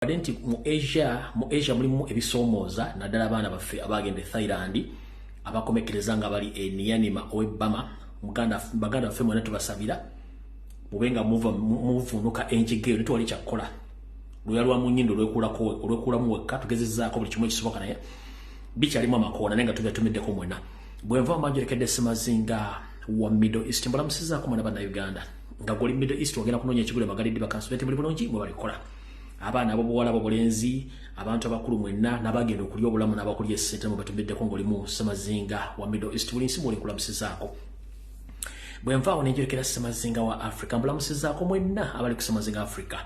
Nti mu Asia mulimu ebisomooza naddala abaana baffe abagenda Thailand abakomekereza nga bali Nianima ow'Ebama baganda baffe mwena tubasabira mubenga muvunuka enjigeo netwali kyakola luyalwa mu nnyindo olwekulamu wekka tugezezzaako buli kimu ekisoboka naye bikyalimu amakoona naye nga tubatumiddeko mwena bwenva amanjerekedde Semazinga wa Middle East mbalamusizaako mwena bannayuganda nga goli Middle East wagenda kunoonya ekigule Magalidi bakansubeti buli bulungi mwe balikola abaana abobuwala bobulenzi abantu abakulu mwenna nabagenda okulya obulamu n'abakulya essente mu batumiddeko ng'olimu Semazinga wa Middle East buli nsi mwoli kulamusizaako bwenvaawo nenjerekera Semazinga wa Africa mbulamusizaako mwenna abali ku Semazinga Africa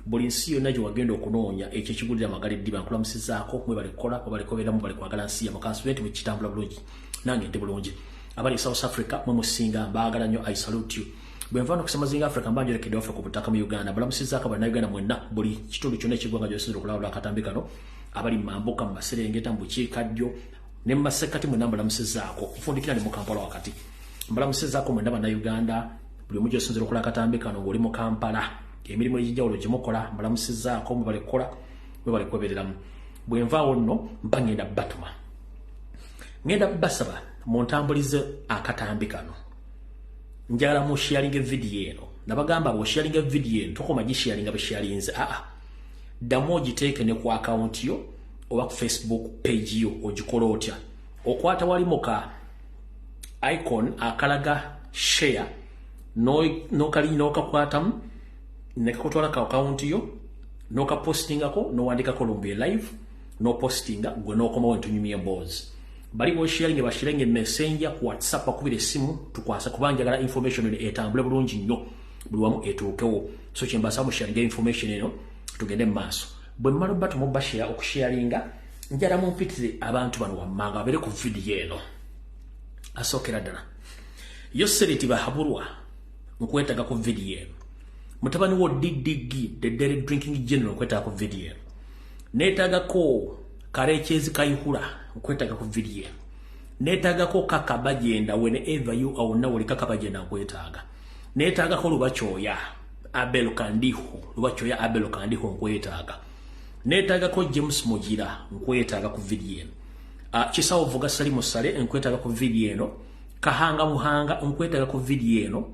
buli nsi yonna gye wagenda okunoonya ekyo ekigulira Magalidi bankulamusizaako mwe balikola mwe balikoberamu bali kwagala nsi ya mukansubenti mwe kitambula bulungi nange ndi bulungi abali South Africa mwe musinga mbaagala nnyo I salute you bwenvano ku Semazinga Africa mbanjerekedde waffe ku butaka mu Uganda balamusizaako bannayuganda mwenna buli kitundu kyonna ekiggwanga gy'osinzira okulawula akatambi kano abali Mambuka mu Maserengeta mu bukiikaddyo ne mu masekkati mwenna mbalamusizaako okufundikira ne mu Kampala wakati mbalamusizaako mwenna bannayuganda buli omu gy'osinzira okulawula akatambi kano ng'oli mu Kampala emirimu egy'enjawulo gye mukola mbalamusizaako mwe balikola mwe balikobereramu bwenvaawo nno mba ngenda basaba muntambulize akatambi kano njagala mu sharing video eno nabagamba bo sharing video eno tokoma gisharinga be sharinze ddamu ogiteeke ne ku account yo oba ku Facebook page yo ogikola otya okwata wali muka icon akalaga share nokali nokakwatamu nekakutwala ka account yo nokapostingako nowandikako Lumbuye live no postinga gwe nokomawo entunyumye boards bali bo sharing bashiringe messenger ku WhatsApp akubira esimu tukwasa kubanjagala information etambule bulungi nnyo buli wamu etuukewo so kyembasa mu sharing information eno tugende maaso bwe mmalo batu mu bashare okusharinga njala mu mpitire abantu bano wammanga babere ku video eno asookera ddala yo seriti bahabulwa nkwetaga ku video eno mutabani wo DDG the Daily Drinking General nkwetaga ku video eno neetagako Karechezi Kayihura nkwetaga ku video netagako kakabajenda whenever you are now likakabajenda nkwetaga netagako Lubakyoya Abel Kandiho nkwetaga netagako James Mugira nkwetaga ku video Chisawo Vuga Salimu Sale nkwetaga ku video eno Kahanga Muhanga nkwetaga ku video eno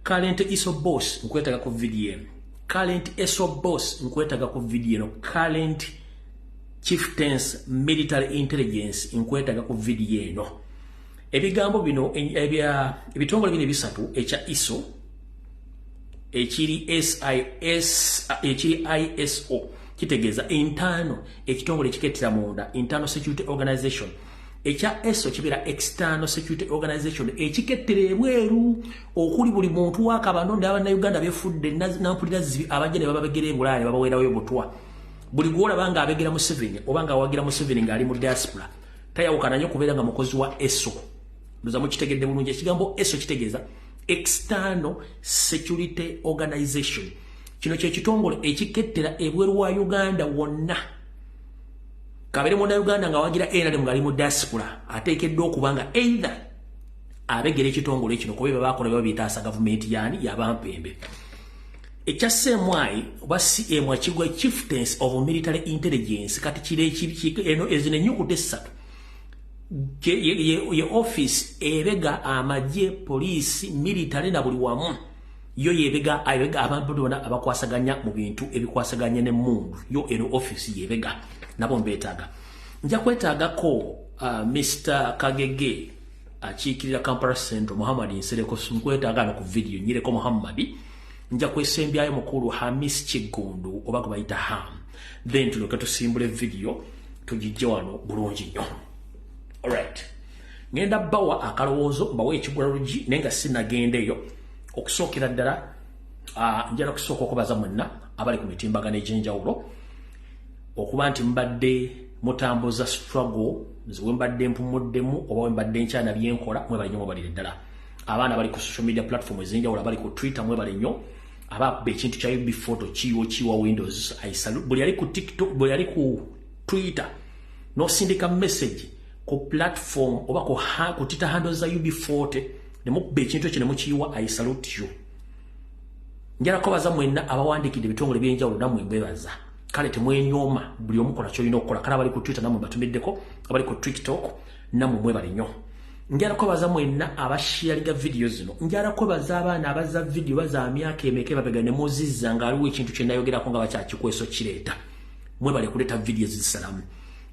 Current Iso Boss nkwetaga ku video eno Current Iso Boss nkwetaga ku video eno Current Chieftains Military Intelligence nkwetaga ku video eno ebigambo bino ebitongole bino bisatu echa ISO ekiri SIS ekiri ISO kitegeeza intano ekitongole kiketira munda internal security organization echa ESO kibira external security organization ekiketira ebweru okuli buli muntu wakabanonde abannayuganda befudde nampulira zibi abajene bababegere engulane babawerayo butwa buli gwola banga abegera mu 7 obanga wagira mu 7 ngali mu diaspora tayawukana nnyo kubeera nga mukozi wa ESO ndoza mu kitegedde bulungi ekigambo ESO kitegeeza external security organization kino kye kitongole ekikettera ebweru wa Uganda wonna kabere mu Uganda nga wagira era ngali mu diaspora ateekeddwa okubanga either abegera ekitongole kino kuba bakola babitaasa government yani yabampembe ekyasemwai oba CM akigwa Chieftains of Military Intelligence kati kire eno ezine nyukuta essatu ye office ebega amaje police military na buli wamu yo yebega abantu bona abakwasaganya mu bintu ebikwasaganya ne mundu yo eno office yebega nabo mbetaga nja kwetagako Mr. Kagege achikirira Kampala Central Muhammad Nsereko sunkwetaga no ku video nyireko Muhammad nja kwesembyayo mukulu Hamis Kigundu oba kubayita Ham then tuloka tusimbule video tujijje wano bulungi nnyo alright ngenda bawa akalowoozo bawe ekigulalugi nenga sinagendeyo okusookera ddala njala kusooka okubaza mwenna abali ku mitimbagano egy'enjawulo okuba nti mbadde mutambuza struggle nziwe mbadde mpumuddemu oba mbadde nkyana byenkola mwe bali nnyo balire ddala abaana bali ku social media platform ez'enjawulo abali ku Twitter mwe bali nnyo abakuba ekintu kya UB photo kiwa Windows buli yali ku TikTok buli yali ku Twitter nosindika message ku platform oba ku Twitter handles za UB40 nemukuba ekintu ekyo nemukiyiwa I salute you njala kubaza mwenna abawandikidde ebitongole by'enjawulo namwe mbebaza kale temwenyoma buli omukola kyolina okukola kale abali ku Twitter namwe batumiddeko abali ku TikTok namwe mwebale nnyo njala kwebaza mwenna abasharinga video zino njala kwebaza abaana abaza video baza myaka emeke babega ne mozizza nga aliwo ekintu kye nayogerako nga bakyakikweso kireeta mwebale kuleeta video zisalamu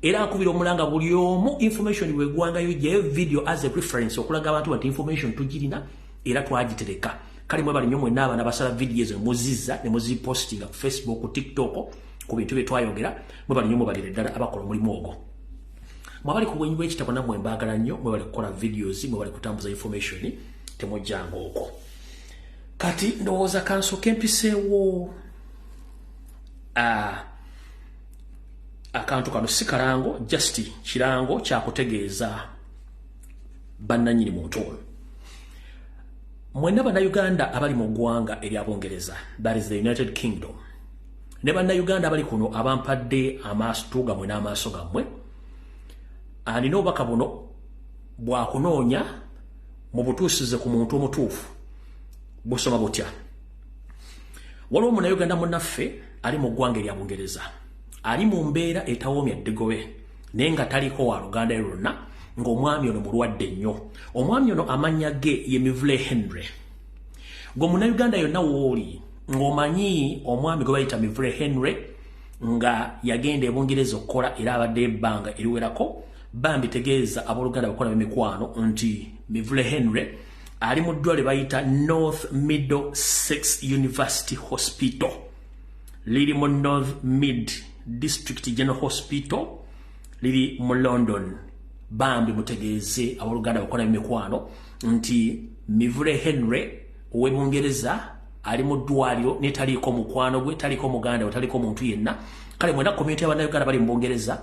era akubira omulanga buli omu information wegwangayo gye video as a reference okulaga abantu bati information tugirina era twagitereka kale mwebale nnyo mwenna abaana basala video zo mozizza ne mozipostinga ku Facebook ku TikTok ku bintu bye twayogera mwebale nnyo mwebalire ddala abakola omulimu ogwo mwabali kuwenyibwa ekitabo namwe mbagala nnyo mwebale kukola videos mwebale kutambuza information temujjanga okwo kati ndowooza kansoke mpiseewo akantu kano si kalango just kirango kyakutegeeza bannannyini muntu ono mwenna bannayuganda abali mu ggwanga eryabongereza that is the United Kingdom ne bannayuganda abali kuno abampadde amaaso gammwe n'amaaso gammwe alina obubaka buno bwakunoonya mu butuusize ku muntu omutuufu busoma butya waliwo munnayuganda munnaffe ali mu ggwanga erya Bungereza ali mu mbeera etawoomya ddegobe naye nga taliko wa luganda lwonna ng'omwami ono mulwadde nnyo omwami ono amannya ge ye Mivule Henry gwe munnayuganda yonna wooli ng'omanyi omwami gwe bayita Mivule Henry nga yagenda e Bungereza okukola era abadde ebbanga eriwerako bambi tegeeza abooluganda bakola b'emikwano nti Mivule Henry ali mu ddwaliro bayita North Middlesex University Hospital liri mu North Mid District General Hospital liri mu London bambi mutegeeze abooluganda bakola b'emikwano nti Mivule Henry ow'e Bungereza ali mu ddwaliro ne taliiko mukwano gwe taliiko muganda we taliiko muntu yenna kale mwena community y'abannayuganda bali mu Bungereza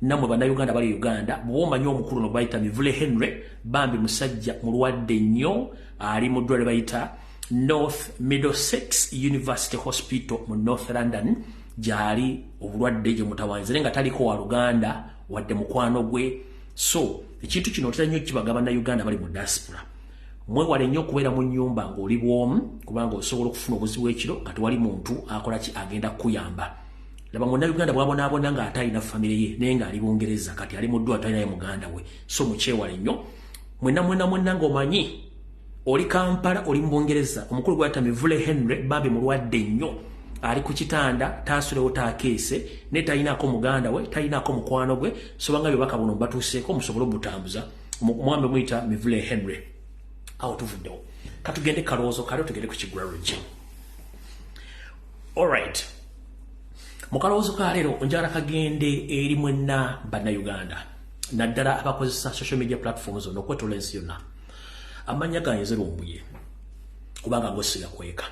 namwe bannayuganda bali Uganda bw'omanyi omukulu no bayita Mivule Henry bambi musajja mulwadde nnyo ali mu ddwaliro bayita North Middlesex University Hospital mu North London gyali obulwadde gye mutawanzire nga taliko wa luganda wadde mukwano gwe so ekintu kino otera nnyo kibaga bannayuganda bali mu diaspora mwewale nnyo okubeera mu nnyumba ng'oli bw'omu kubanga osobola okufuna obuzibu ekiro nga tewali muntu akola ki agenda kukuyamba laba munnayuganda bwabonaabona nga atalina famire ye naye ng'ali Bungereza kati ali mu ddwaliro talinaye muganda we so mukyewale nnyo mwenna ng'omanyi oli Kampala oli mu Bungereza omukulu gwayita Mivule Henry bambi mulwadde nnyo ali ku kitanda taasulewo taakeese ne talinaako muganda we talinaako mukwano gwe sobanga byobaka buno batuuseeko musobole obutambuza mwambe muyita Mivule Henry awo tuvuddewo katugende kalowoozo kale tugende ku kigwalogi alright mu kalowoozo ka leero njagala kagende eri mwenna bannayuganda naddala abakozesa social media platforms ono okwetola ensi yonna amannya gange Lumbuye kubanga ngosiga kweka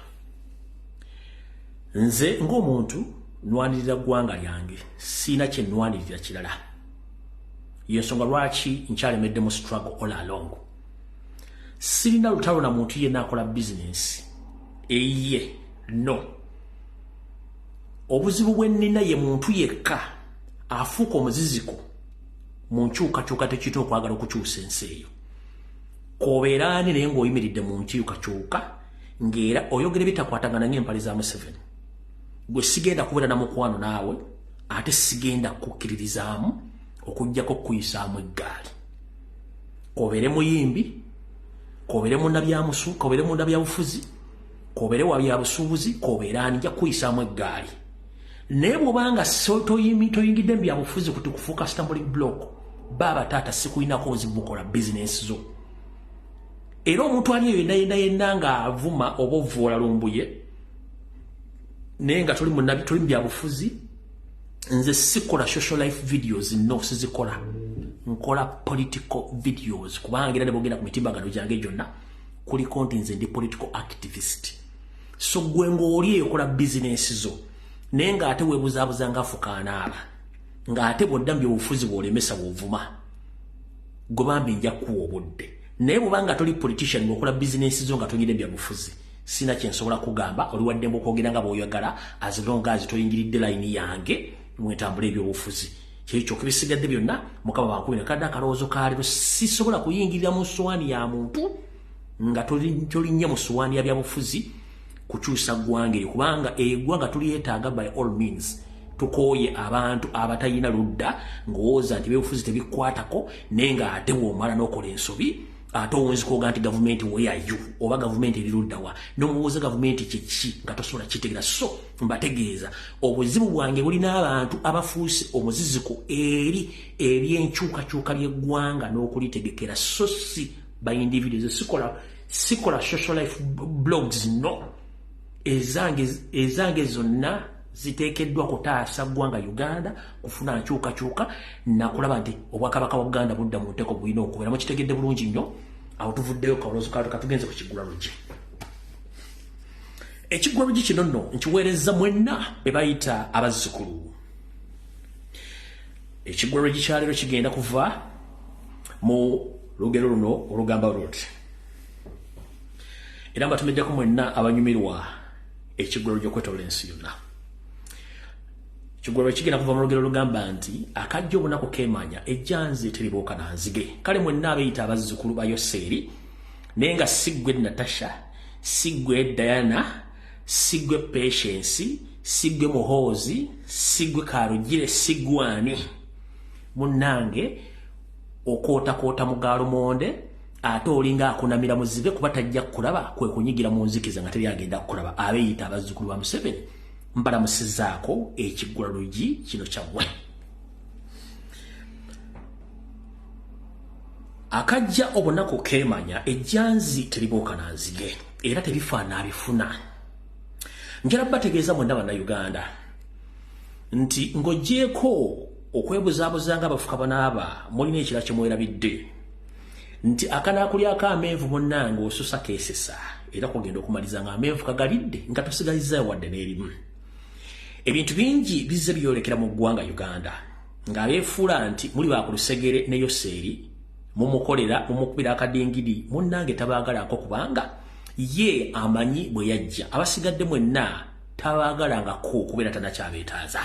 nze ng'omuntu nwanirira ggwanga lyange siina kye nwanirira kirala yensonga lwaki nkyalemedde mu struggle all along sirina lutalo na muntu yenna akola business eye no obuzibu bwe nnina ye muntu yekka afuuka omuziziko mu nkyukakyuka tekiyita okwagala okukyusa ensi eyo k'obeeraani naye ng'oyimiridde mu nkyukakyuka ng'era oyogera bitakwatagana ng'empale za Museveni gwe sigenda kubeera na mukwano naawe ate sigenda kukkiririzaamu okuggyako okuyisaamu eggaali k'obeere muyimbi k'obeere munnabyamusu k'obeere munnabyabufuzi k'obeere wa byabusuubuzi k'obeeraani nja kuyisaamu eggaali naye bw'obanga toyingidde mu byabufuzi kuti kufuuka stumbling block baaba taata sikulinako obuzibu bukola bizinesi zo era omuntu ali yenna ng'avuma oba ovvoola Lumbuye naye nga tuli mu byabufuzi nze sikola social life videos no sizikola nkola political videos kubanga era ne bogenda ku mitimbagano gyange gyonna kuliko nti nze ndi political activist so gwe ng'oli ekola bizinesi zo naye ng'ate weebuzaabuza ng'afukaanaaba ng'ate bw'odda mu byobufuzi bw'olemesa bw'ovuma gwe bambi nja kuwa obudde naye bw'obanga toli politician ng'okola bizinesi zo nga tonyire byabufuzi sina kye nsobola kugamba oli waddemba okwogera nga bw'oyagala as long as toyingiridde layini yange mwetambula ebyobufuzi kyekyo kibisigadde byonna mukama bankubira kadde akalowoozo kaleero sisobola kuyingirira mu ssowaani ya muntu nga tolinnya mu ssowaani ya byabufuzi kukyusa ggwanga eyo kubanga eggwanga tulyetaaga by all means tukoye abantu abatayina ludda ngooza nti byobufuzi tebikwatako nenga ate womala n'okola ensobi ate owunzikoga nti gavumenti where are you oba gavumenti eri ludda wa n'omubuuza gavumenti kyeki nga tosobola kitegeera so mbategeeza obuzibu bwange bulina abantu abafuuse omuziziko eri ebyenkyukakyuka ly'eggwanga n'okulitegekera so si by individuals sikola social life blogs no ezange zonna ziteekeddwa kutaasa ggwanga Uganda kufuna nkyukakyuka nakulaba nti obwakabaka bwa Buganda budda mu nteeko bulina okubeera mukitegedde bulungi nnyo awo tuvuddeyo kawolozo katugenze ku kiggulalugi ekiggulalugi kino nno nkiweereza mwenna be bayita abazzukulu ekiggulalugi kya leero kigenda kuva mu lugero luno olugamba luti era mbatumiddeko mwenna abanyumirwa ekiggulalugi okwetoola ensi yonna Chugwaro chigenda kuva mu lugero lugamba nti akajja obunaku keemanya ejjanzi teribuuka na nzige kale mwenna abeeyita abazzukulu ba Yoseeri naye nga siggwe Natasha siggwe Diana siggwe Patience siggwe Muhoozi siggwe Karugire siggwani munnange okootakoota mu galumonde ate olinga akunamira muzibe kuba tajja kulaba kwe kunyigira mu nzikiza nga teri agenda kukulaba abeeyita abazzukulu ba Museveni mbalamusizaako ekiggulalugi kino kyammwe akajja obunaku keemanya ejjanzi teribuuka na nzige era tebifaana abifuna njala bategeeza mwenna bannayuganda nti ng'oggyeko okwebuzaabuzanga abafuka banaaba mulina ekira kye mwerabidde nti akanaakulyako amenvu munnange osusa keesesa era kugenda okumaliza nga amenvu kagalidde nga tosigalizaayo wadde n'erimu ebintu bingi bizze byolekera mu ggwanga Uganda ng'abeefuula nti muli bakulusegere ne Yoseeri mumukolera mumukubira akadingidi munnange tabaagalako kubanga ye amanyi bwe yajja abasigadde mwenna tabaagalangako kubeera tanakyabeetaaza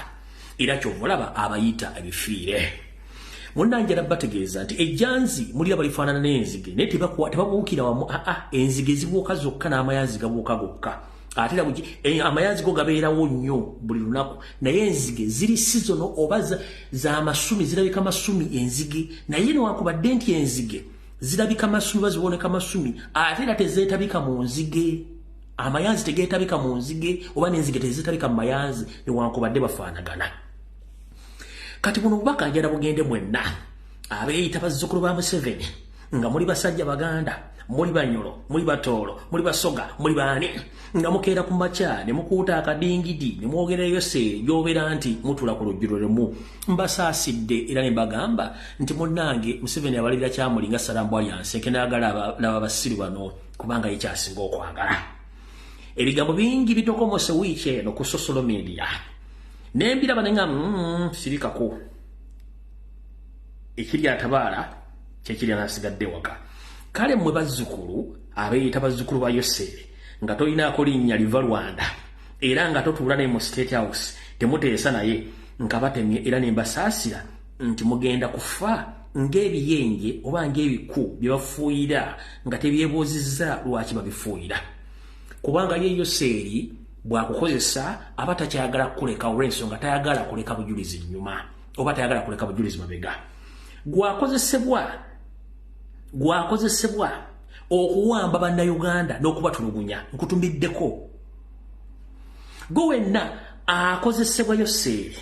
era ky'ovalaba abayita ebifiire munnange era bategeeza nti ejjanzi muli abalifaanana n'enzige naye tebabuukira wamu enzige zibuuka zokka n'amayanzi gabuuka gokka ate era amayanzi go gabeerawo nnyo buli lunaku naye enzige ziri sizono oba za masumi zirabika masumi enzige naye newankubadde nti enzige zirabika masumi baziboneka masumi ate era tezeetabika mu nzige amayanzi tegeetabika mu nzige oba n'enzige tezeetabika mu mayanzi newankubadde bafaanagana kati buno bubaka njala bugende mwenna abeeyita bazzukulu ba Museveni nga muli basajja baganda muli banyolo muli batoolo muli basoga muli baani nga mukeera ku makya ne mukuuta akadingidi ne mwogera Yoseeri gy'obeera nti mutula ku lujjulo lemu mbasaasidde era ne mbagamba nti munnange Museveni abalirira kyamuli nga Salambwa Yansenke n'agala laba basiru bano kubanga ye kyasinga okwagala ebigambo bingi bitokomose wiiki eno ku social media nembiraba nenga sirikako ekiri atabaala kyekiri anasigadde waka kale mmwe bazzukulu abeeyita bazzukulu ba Yoseeri nga tolinaako linnya liva Rwanda era nga totuula naye mu State House temuteesa naye nga batemye era ne mbasaasira nti mugenda kufa ng'ebiyenje oba ng'ebiku bye bafuuyira nga tebyebuuzizza lwaki babifuuyira kubanga ye Yoseeri bwakukozesa aba takyagala kuleka olw'ensonga tayagala kuleka bujulizi nnyuma oba tayagala kuleka bujulizi mabega gwakozesebwa okuwamba bannayuganda n'okubatulugunya nkutumiddeko gwe wenna akozesebwa Yoseeri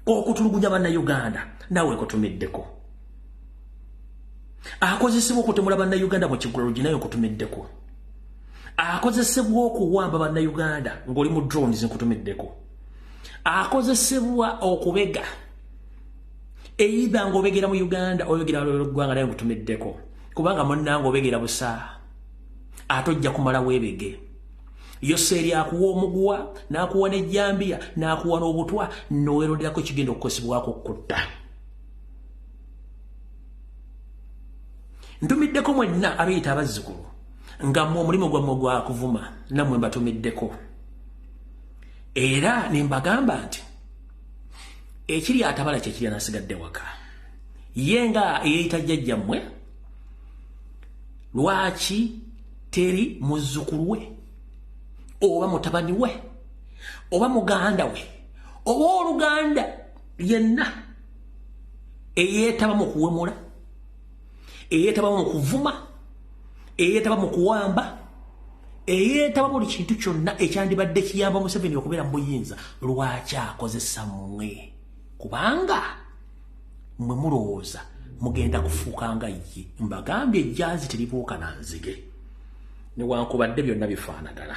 okutulugunya bannayuganda naawe nkutumiddeko akozesebwa okutemula bannayuganda mu kiggulalugi naye nkutumiddeko akozesebwa okuwamba bannayuganda ng'oli mu drones nkutumiddeko akozesebwa okubega eyiba ng'obegera mu Uganda oyogera ggwanga naye nkutumiddeko kubanga munnange obegera busa ate ojja kumala weebege Yoseeri akuwa omuguwa n'akuwa n'ejjambiya n'akuwa n'obutwa n'oweeronderako ekigenda okukozesebwako okutta ntumiddeko mwenna abeeyita abazzukulu nga mmwe omulimu gwammwe gwa kuvuma nammwe mbatumiddeko era ne mbagamba nti ekiri atabala kyekiri anasigadde waka ye nga eyeeyita jjajjammwe lwaki teri muzzukulu we oba mutabani we oba muganda we Oluganda yenna eyetaba mu kuwemula, eyetaba mu kuvuma, eyetaba mu kuwamba, eyetaba buli kintu kyonna ekyandibadde kiyamba Museveni okubeera mu buyinza, lwaki akozesa mmwe? Kubanga mwe mulowooza mugenda kufuuka nga ye. Mbagambye ejjaazi teribuuka na nzige, newankubadde byonna bifaanagana.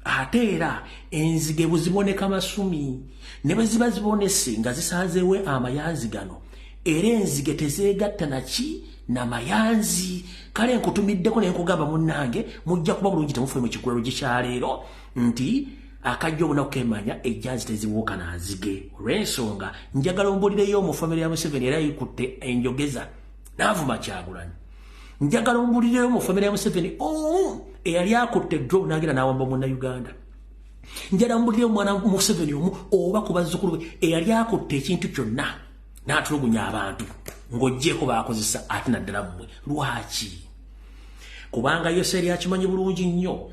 Ate era enzige buziboneka masumi, ne bwe ziba zibonese nga zisanzeewo amayanzi gano, era enzige tezeegatta naki n'amayanzi. Kale nkutumiddeko ne nkugamba munnange, mujja kuba bulungi temufuye mu kigulalo gikyaleero nti akajja obunaku kemanya ejjaazi tezibuuka na nzige. Olw'ensonga njagala ombulireyo omufamire ya Museveni era yikutte enjogeza n'avuma Kyagulanyi. Njagala ombulireyo omufamire ya Museveni eyali akutte drone n'agenda n'awamba Munnayuganda. Njagala ombulireyo omwana Museveni omu oba ku bazzukulu be eyali akutte ekintu kyonna n'atulugunya abantu ng'oggyeko baakozesa ate naddala mmwe. Lwaki? Kubanga Yose yali akimanyi bulungi nnyo,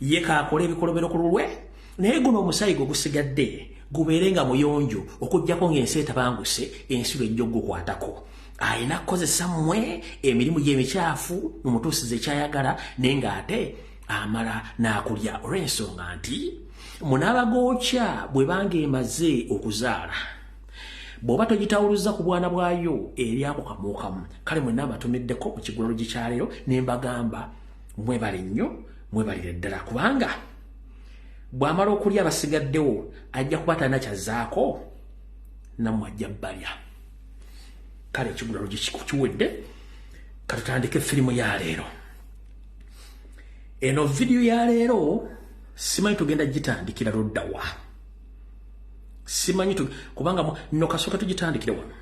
ye kaakola ebikolobero ku lulwe, naye guno omusayi gwe gusigadde gubeere nga muyonjo okuggyako ng'ensi etabanguse, ensi lwejja okugukwatako. Ayina kukozesa mmwe emirimu gy'emikyafu mumutuusize ekyayagala, naye ng'ate amala n'akulya. Olw'ensonga nti munaabagookya bwe banga emaze okuzaala, bw'oba togitawuluza ku bwana bwayo eri ako kamuukamu. Kale mwenna abatumiddeko mu kigulalo gikyaleero ne mbagamba mwebale nnyo, mwebalire ddala, kubanga bw'amala okulya abasigaddewo ajja kuba talina kyazzaako, nammwe ajja bbalya. Kale ekigulalo kiwedde, katutandike firimu ya leero. Eno vidiyo ya leero simanyi tugenda gitandikira luddawa, simanyi kubanga no kasooka tugitandikire wano,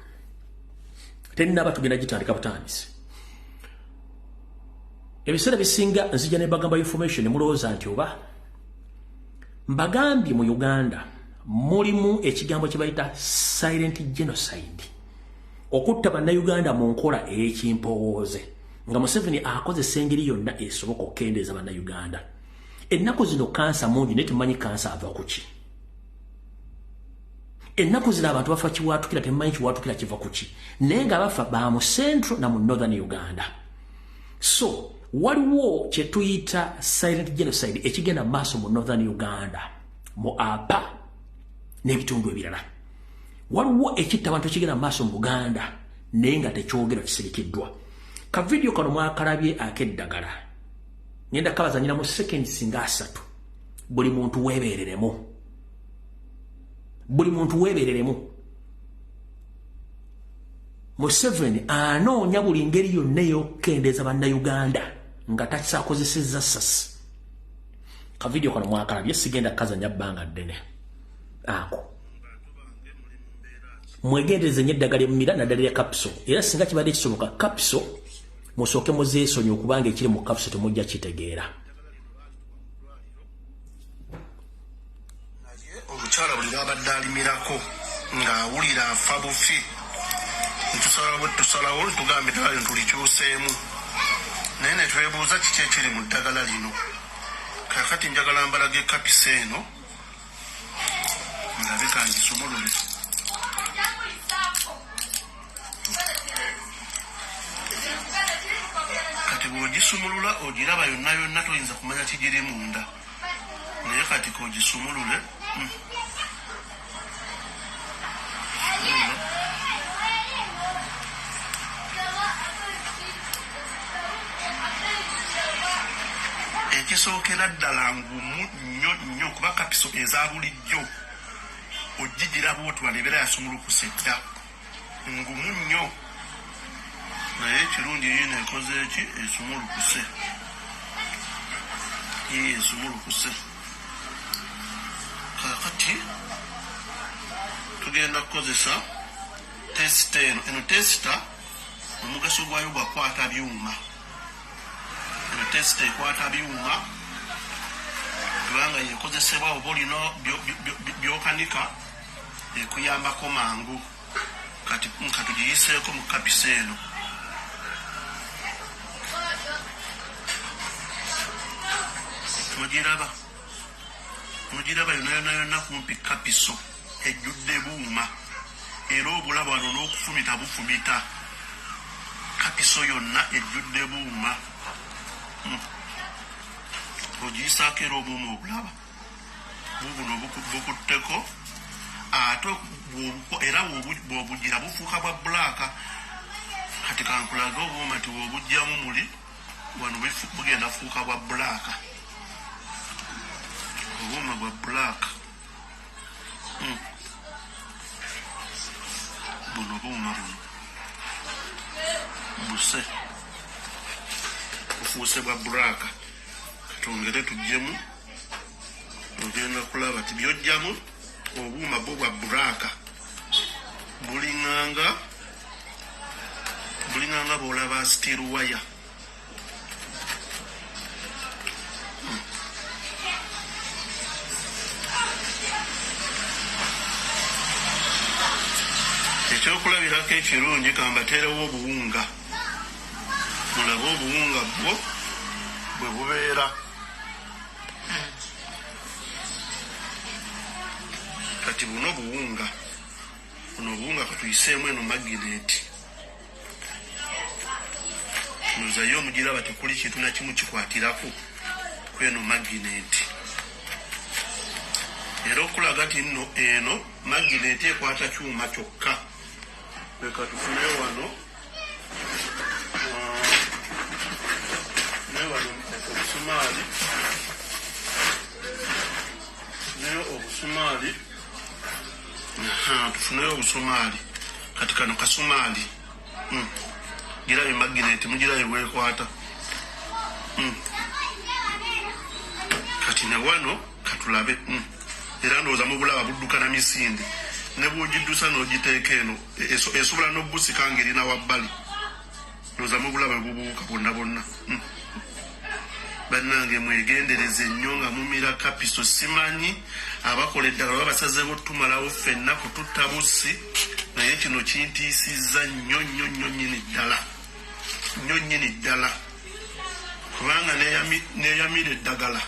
tenaba tugenda gitandika butandisi. Ebiseera bisinga nzija ne bagamba information ne mulowooza nti oba mbagambye mu Uganda mulimu ekigambo kye bayita silent genocide, okutta bannayuganda mu nkola ey'ekimpowooze, nga Museveni akozesa engeri yonna esoboka okukendeeza bannayuganda. Ennaku zino kansa mungi naye temumanyi kansa ava ku ki. Ennaku zino abantu bafa kiwaatukira, temumanyi kiwaatukira kiva ku ki, naye nga bafa ba mu Central na mu Northern Uganda. So waliwo kye tuyita silent genocide ekigenda mu maaso mu Northern Uganda, mu Apa n'ebitundu ebirala. Waliwo ekitta abantu ekigenda mu maaso mu Buganda naye nga tekyogerwa, kisirikiddwa. Ka vidiyo kano mwakalabye ak'eddagala, ngenda kabazanyira mu seconds nga 3. Buli muntu weebereremu, buli muntu weebereremu. Museveni anoonya buli ngeri yonna ey'okukendeeza bannayuganda nga takisaakozesezza ssasi. Ka vidiyo kano mwakalabye, sigenda kazanya bbanga ddene ako. Mwegendereze nnyo eddagala emmira naddala lya kapso, era singa kibadde kisoboka kapso musooke muzeesonyi okubanga ekiri mu kapso temujja kitegeera. Omukyala buli lwabadde alimirako ng'awulira afa bufi, tusalawo tugambe eddagala lino tulikyuseemu, naye ne twebuuza kiki ekiri mu ddagala lino. Kaakati njagala mbalaga ekapisa eno ndabe kangisumulule. Kati bw'ogisumulula ogiraba yonna yonna toyinza kumanya kigiri munda, naye kati k'ogisumulule ekisookera ddala ngumu nnyo nnyo, kuba kapiso eza bulijjo ogigiraba oti walebera yasumulukuse dda, ngumu nnyo, naye ekirungi yiino ekoze eki esumulukuse, esumulukuse. Kaakati tugenda kukozesa tesita eno. Eno tesita omugaso gwayo gwakwata byuma. Eno tesita ekwata byuma kubanga yekozesebwa oba olina byokanika ekuyambako mangu. Kati tugiyiseeko mu kapisa eno. Mugiraba yonna yonna yonna kumpi kapiso. ejjudde buuma era obulabu wano n'okufumita bufumita kapiso yonna ejjudde buuma ogiyisaako era obuuma obulaba bubuno bukutteko ate era bw'obugira bufuuka bwa bulaaka kati kankulaga obuuma ti bw'obugjamu muli wano bugenda fuuka bwa bulaaka obuuma bwa bulaaka buno buuma buno buse bufuuse bwa bulaaka katongere tujjemu ogenda kulaba ti byojjamu obuuma bwo bwa bulaaka bulinganga bw'olaba steel wire ekyokulabirako ekirungi kambateerewo obuwunga mulabe obuwunga bwo bwe bubeera kati buno obuwunga katuyiseemu eno magineti nozayo omugiraba tekuli kintu nakimu kikwatirako kweno magineti era okulaga ti nno eno magineti ekwata kyuma kyokka leka tufune wano obusumaali nayo obusumaali tufuneyo obusumaali kati kano kasumaali girabe magineti mugirabe bwekwata kati ne wano katulabe era ndowooza mubulaba budduka na misinde ne bwogiddusa n'ogiteeka eno esobola n'obbusika ng'erina wabbali ndowooza mubulaba bubuuka bonna bonna bannange mwegendereze nnyo nga mumira kapiso simanyi abakola eddagala babasazeewo tumalawo ffenna kututta bussi naye kino kintiisizza nnyo nnyini ddala kubanga neyamira eddagala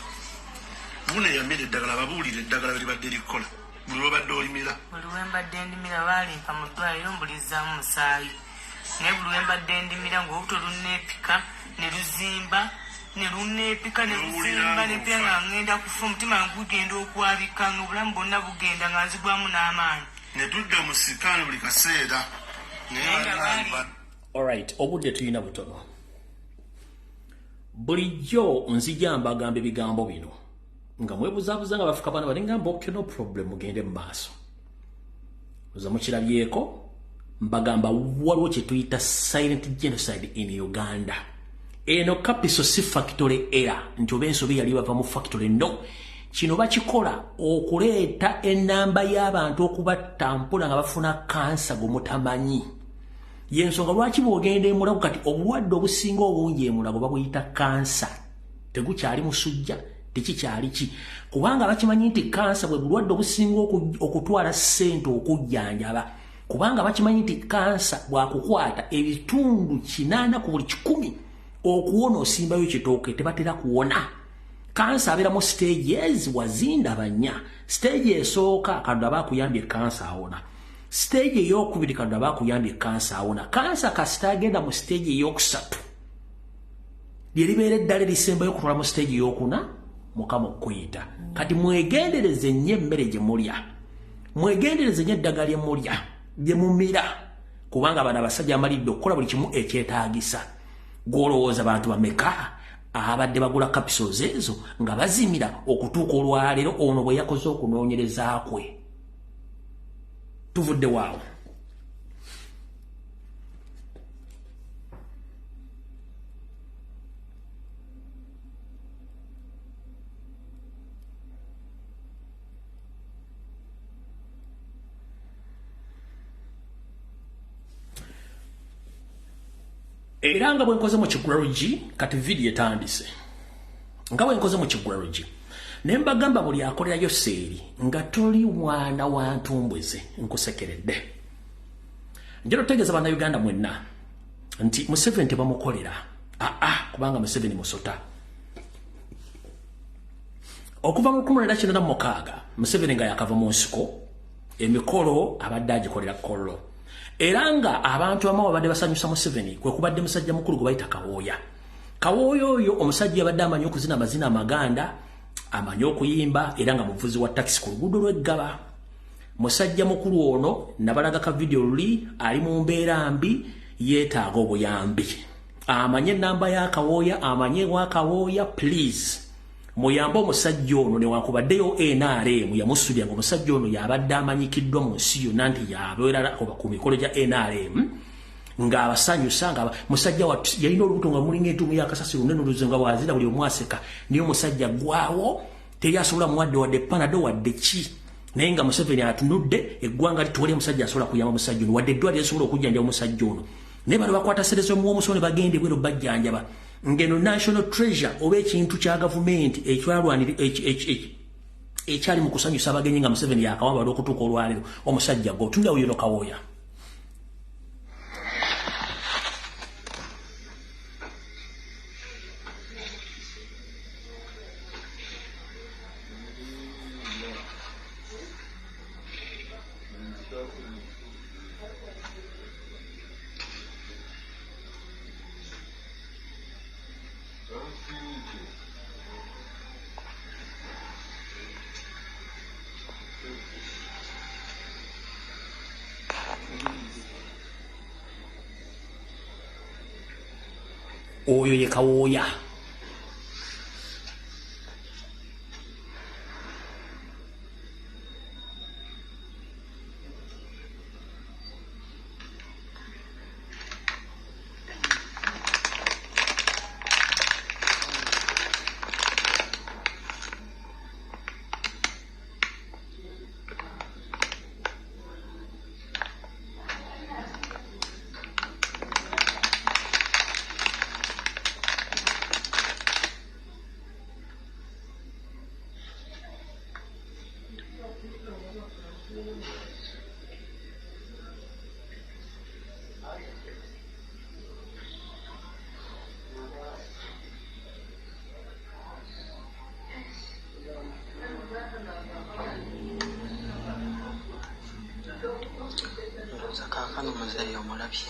buneyamira eddagala babuulira eddagala belibadde likola buli lwobadde olimira buli wembadde ndimira balimpa mu ddwaliro mbulizaamu musaayi naye buli wembadde ndimira ng'obuto lunneepika ne luzimba nelunneepika neluzimba nepya nga ngenda kufa omutima gugenda okwabika nga obulamu bwonna bugenda nga nzigwamu n'amaanyi netudda mu sikaani buli kaseera alright obudde tulina butono bulijjo nzija mbagamba ebigambo bino nga mwebuzaabuza nga bafuka bana balingamba okay no problem mugende mu maaso oza mukirabyeko mbagamba waliwo kye tuyita silent genocide in Uganda eno kapiso si factory era nti oba ensobi yali bava mu factory no kino bakikola okuleeta ennamba y'abantu okubattampula nga bafuna kansa gumutamanyi yensonga lwaki bwogenda emulago kati obulwadde obusinga obungi emulago babuyita kansa tegukyali musujja tekikyali ki kubanga bakimanyi nti kansa bwe bulwadde obusinga okutwala ssente okujjanjaba kubanga bakimanyi nti kansa bwakukwata ebitundu 80 ku buli 100 okuwona osimbayo kitooke tebatera kuwona kansa abeera mu stages wazinda banya stage esooka kando abakuyambye kansa awona stage eyokubiri kando abakuyambye kansa awona kansa kasita agenda mu stage eyokusatu lyeribeera eddala erisembayo okutwala mu stage eyokuna mukama okuyita kati mwegendereze nnyo emmere gye mulya mwegendereze nnyo eddagala lye mulya bye mumira kubanga bano abasajja amalidde okukola buli kimu ekyetaagisa gwolowooza bantu bameka abadde bagula capsules ezo nga bazimira okutuuka olwaleero ono bwe yakoze okunoonyereza kwe tuvudde waawo era nga bwenkoze mu kigwerogi kati video etandise nga bwenkoze mu kigwerogi ne mbagamba buli akolerayo seeri nga toli mwana wa ntumbweze nkusekeredde njero tegeza bannayuganda mwenna nti Museveni tebamukolera kubanga Museveni musota okuva mu 1996 Museveni nga yakava mu nsiko emikolo abadde agikolera kollo era nga abantu abamu babadde basanyusa Museveni kwe kubadde musajja mukulu gwe bayita Kawooya. Kawooya oyo omusajja yabadde amanyi okuzina amazina amaganda, amanyi okuyimba era nga muvuzi wa taxi ku luguudo lw'Eggaba. Musajja mukulu ono nabalaga ka video luli ali mu mbeera mbi, yeetaaga obuyambi. Amanye ennamba ya Kawooya, amanye wa Kawooya, please muyambe omusajja ono newankubaddeyo NRM yamusudya nga omusajja ono yabadde amanyikiddwa mu nsi yonna nti yabeera ku mikolo gya NRM ng'abasanyusa nga musajja yalina olubuto nga mulinga entuumu y'akasasi lunene oluzo nga bwazira buli omwaseka niyo musajja gwawo teri asobola wadde panado wadde ki naye nga Museveni atunudde eggwanga litwali omusajja asobola kuyamba omusajja ono wadde eddwaliro esobola okujjanjaba omusajja ono naye bano bakwata serezo muwomuso ne bagende bwero bajjanjaba ngeno national treasure oba ekintu kya gavumenti ekyalwanira ekyali mu kusanyusa abagenyi nga Museveni yakawamba olw'okutuuka olwaleero omusajja gwe otundawo yero Kawooya. Oyo ye Kawooya. Kakano muzeeyi omulabye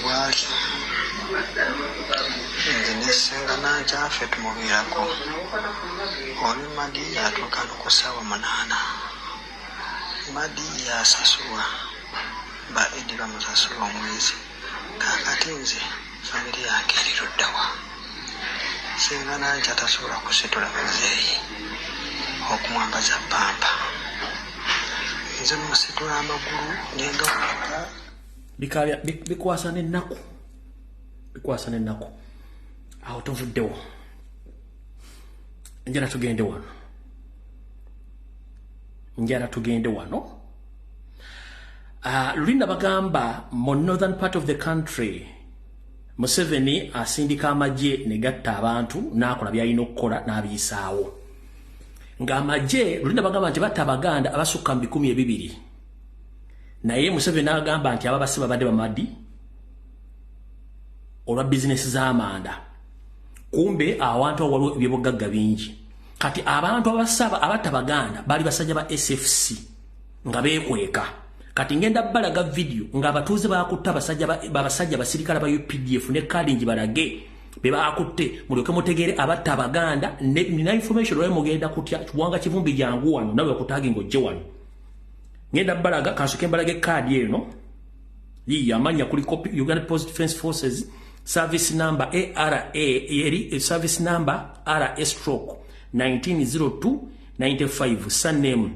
bwali nze nesenga nankyaffe tumubeerako oli Madiya atuuka no ku ssaawa 8 Madiya asasulwa ba Edi bamusasula omwezi kakati nze famire yange eriruddawa senga nankya tasobola kusitula muzeeyi okumwambaza pampa nze musitula amagulu ngenda bikabya bikwasa n'ennaku awo tovuddewo njala tugende wano lulinda bagamba mu northern part of the country Museveni asindika amagye ne gatta abantu n'akola byalina okukola n'abiyisaawo nga amagye lulinda bagamba nti batta Abaganda abasukka 200 naye Museveni agamba nti ababasi babadde bamadi olwa bizinesi z'amanda kumbe awantu waliwo ebyobugagga bingi kati abantu abasaba abatta Baganda bali basajja ba SFC nga beekweka kati ngenda balaga video nga abatuuze bakutta basajja basirikala ba UPDF ne kadi balage be bakutte mulyoke mutegeere abatta Baganda nina information lwe mugenda kutya kuwanga kivumbi jangu wano nawe kutagi ngojje wano ngenda balaga kansuke mbalage kadi eno yi amanya kuli copy Uganda Post Defense Forces service number ARA service number RS/190295 surname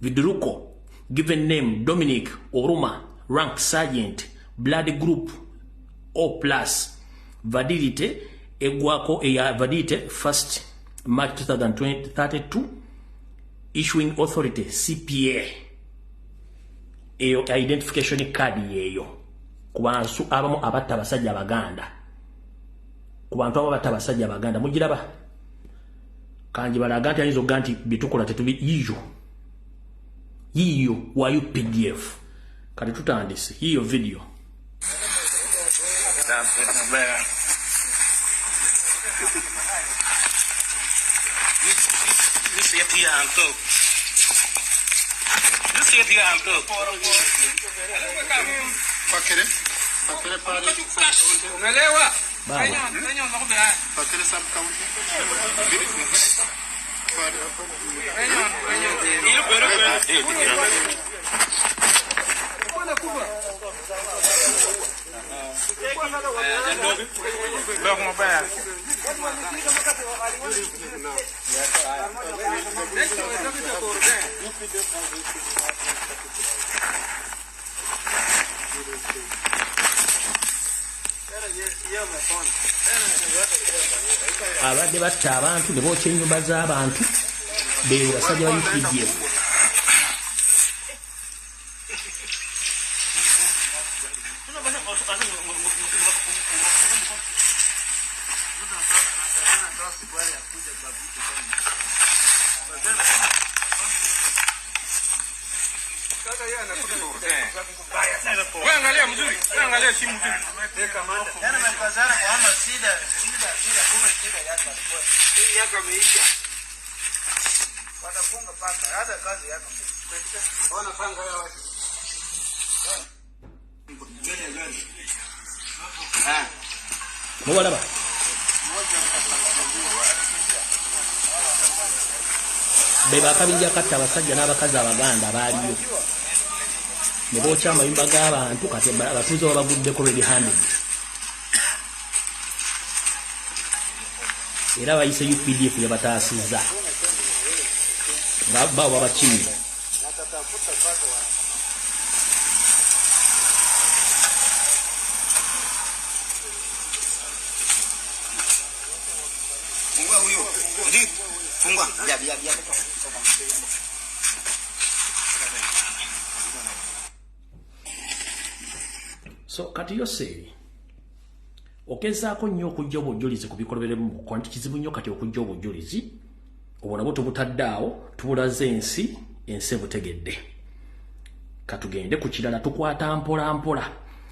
Viduruko given name Dominic Oruma rank sergeant blood group O+, validity egwako validity 1st March 2032 issuing authority CPA identification card yeyo kubantu abamu abatta basajja Abaganda kubantu abo abatta basajja Abaganda mugiraba kanji balaga nti alizo ganti bitukola tetubi yiyo wa UPDF kati tutandise hiyo video This is abadde batta abantu ne bookya ennyumba z'abantu beero basajja ba UPDF. Angalia mzuri, angalia simu mzuri. Yana mkazara kwa ama sida kuma sida yaka. Hii yaka meisha. Wanafunga paka hata kazi yaka. Wanapanga yao. Mubalaba beba akabinja katta abasajja n'abakazi abaganda baaliyo ne bookya amayumba g'abantu kati abatuuze babaguddeko bebihanded era bayise UPDF yabataasizza nga bao babakinyi. So kati yose okezaako nnyo okujja obujulizi ku bikoloberemu kwanti kizibu nnyo kati okujja obujulizi obona bwo tubutaddaawo tubulaze ensi ebutegedde. Katugende ku kirala tukwata mpola mpola.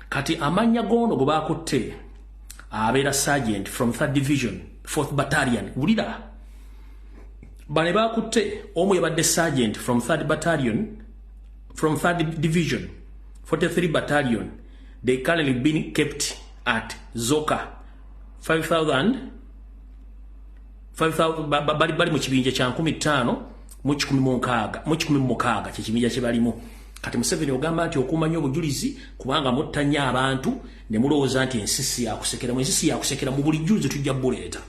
Kati amanya gono gwe baakutte abeera sergeant from 3rd division 4th battalion wulira bane baakutte omu yabadde sergeant from 3rd battalion from 3rd division 43 battalion. They currently being kept at Zoka 5,000 bali mu kibinja kya 15 mu 16 kyekibinja kye balimu. Kati Museveni ogamba nti okumanya obujulizi kubanga muttanya abantu ne mulowooza nti ensisi yakusekera mu buli julizi tujja buleeta.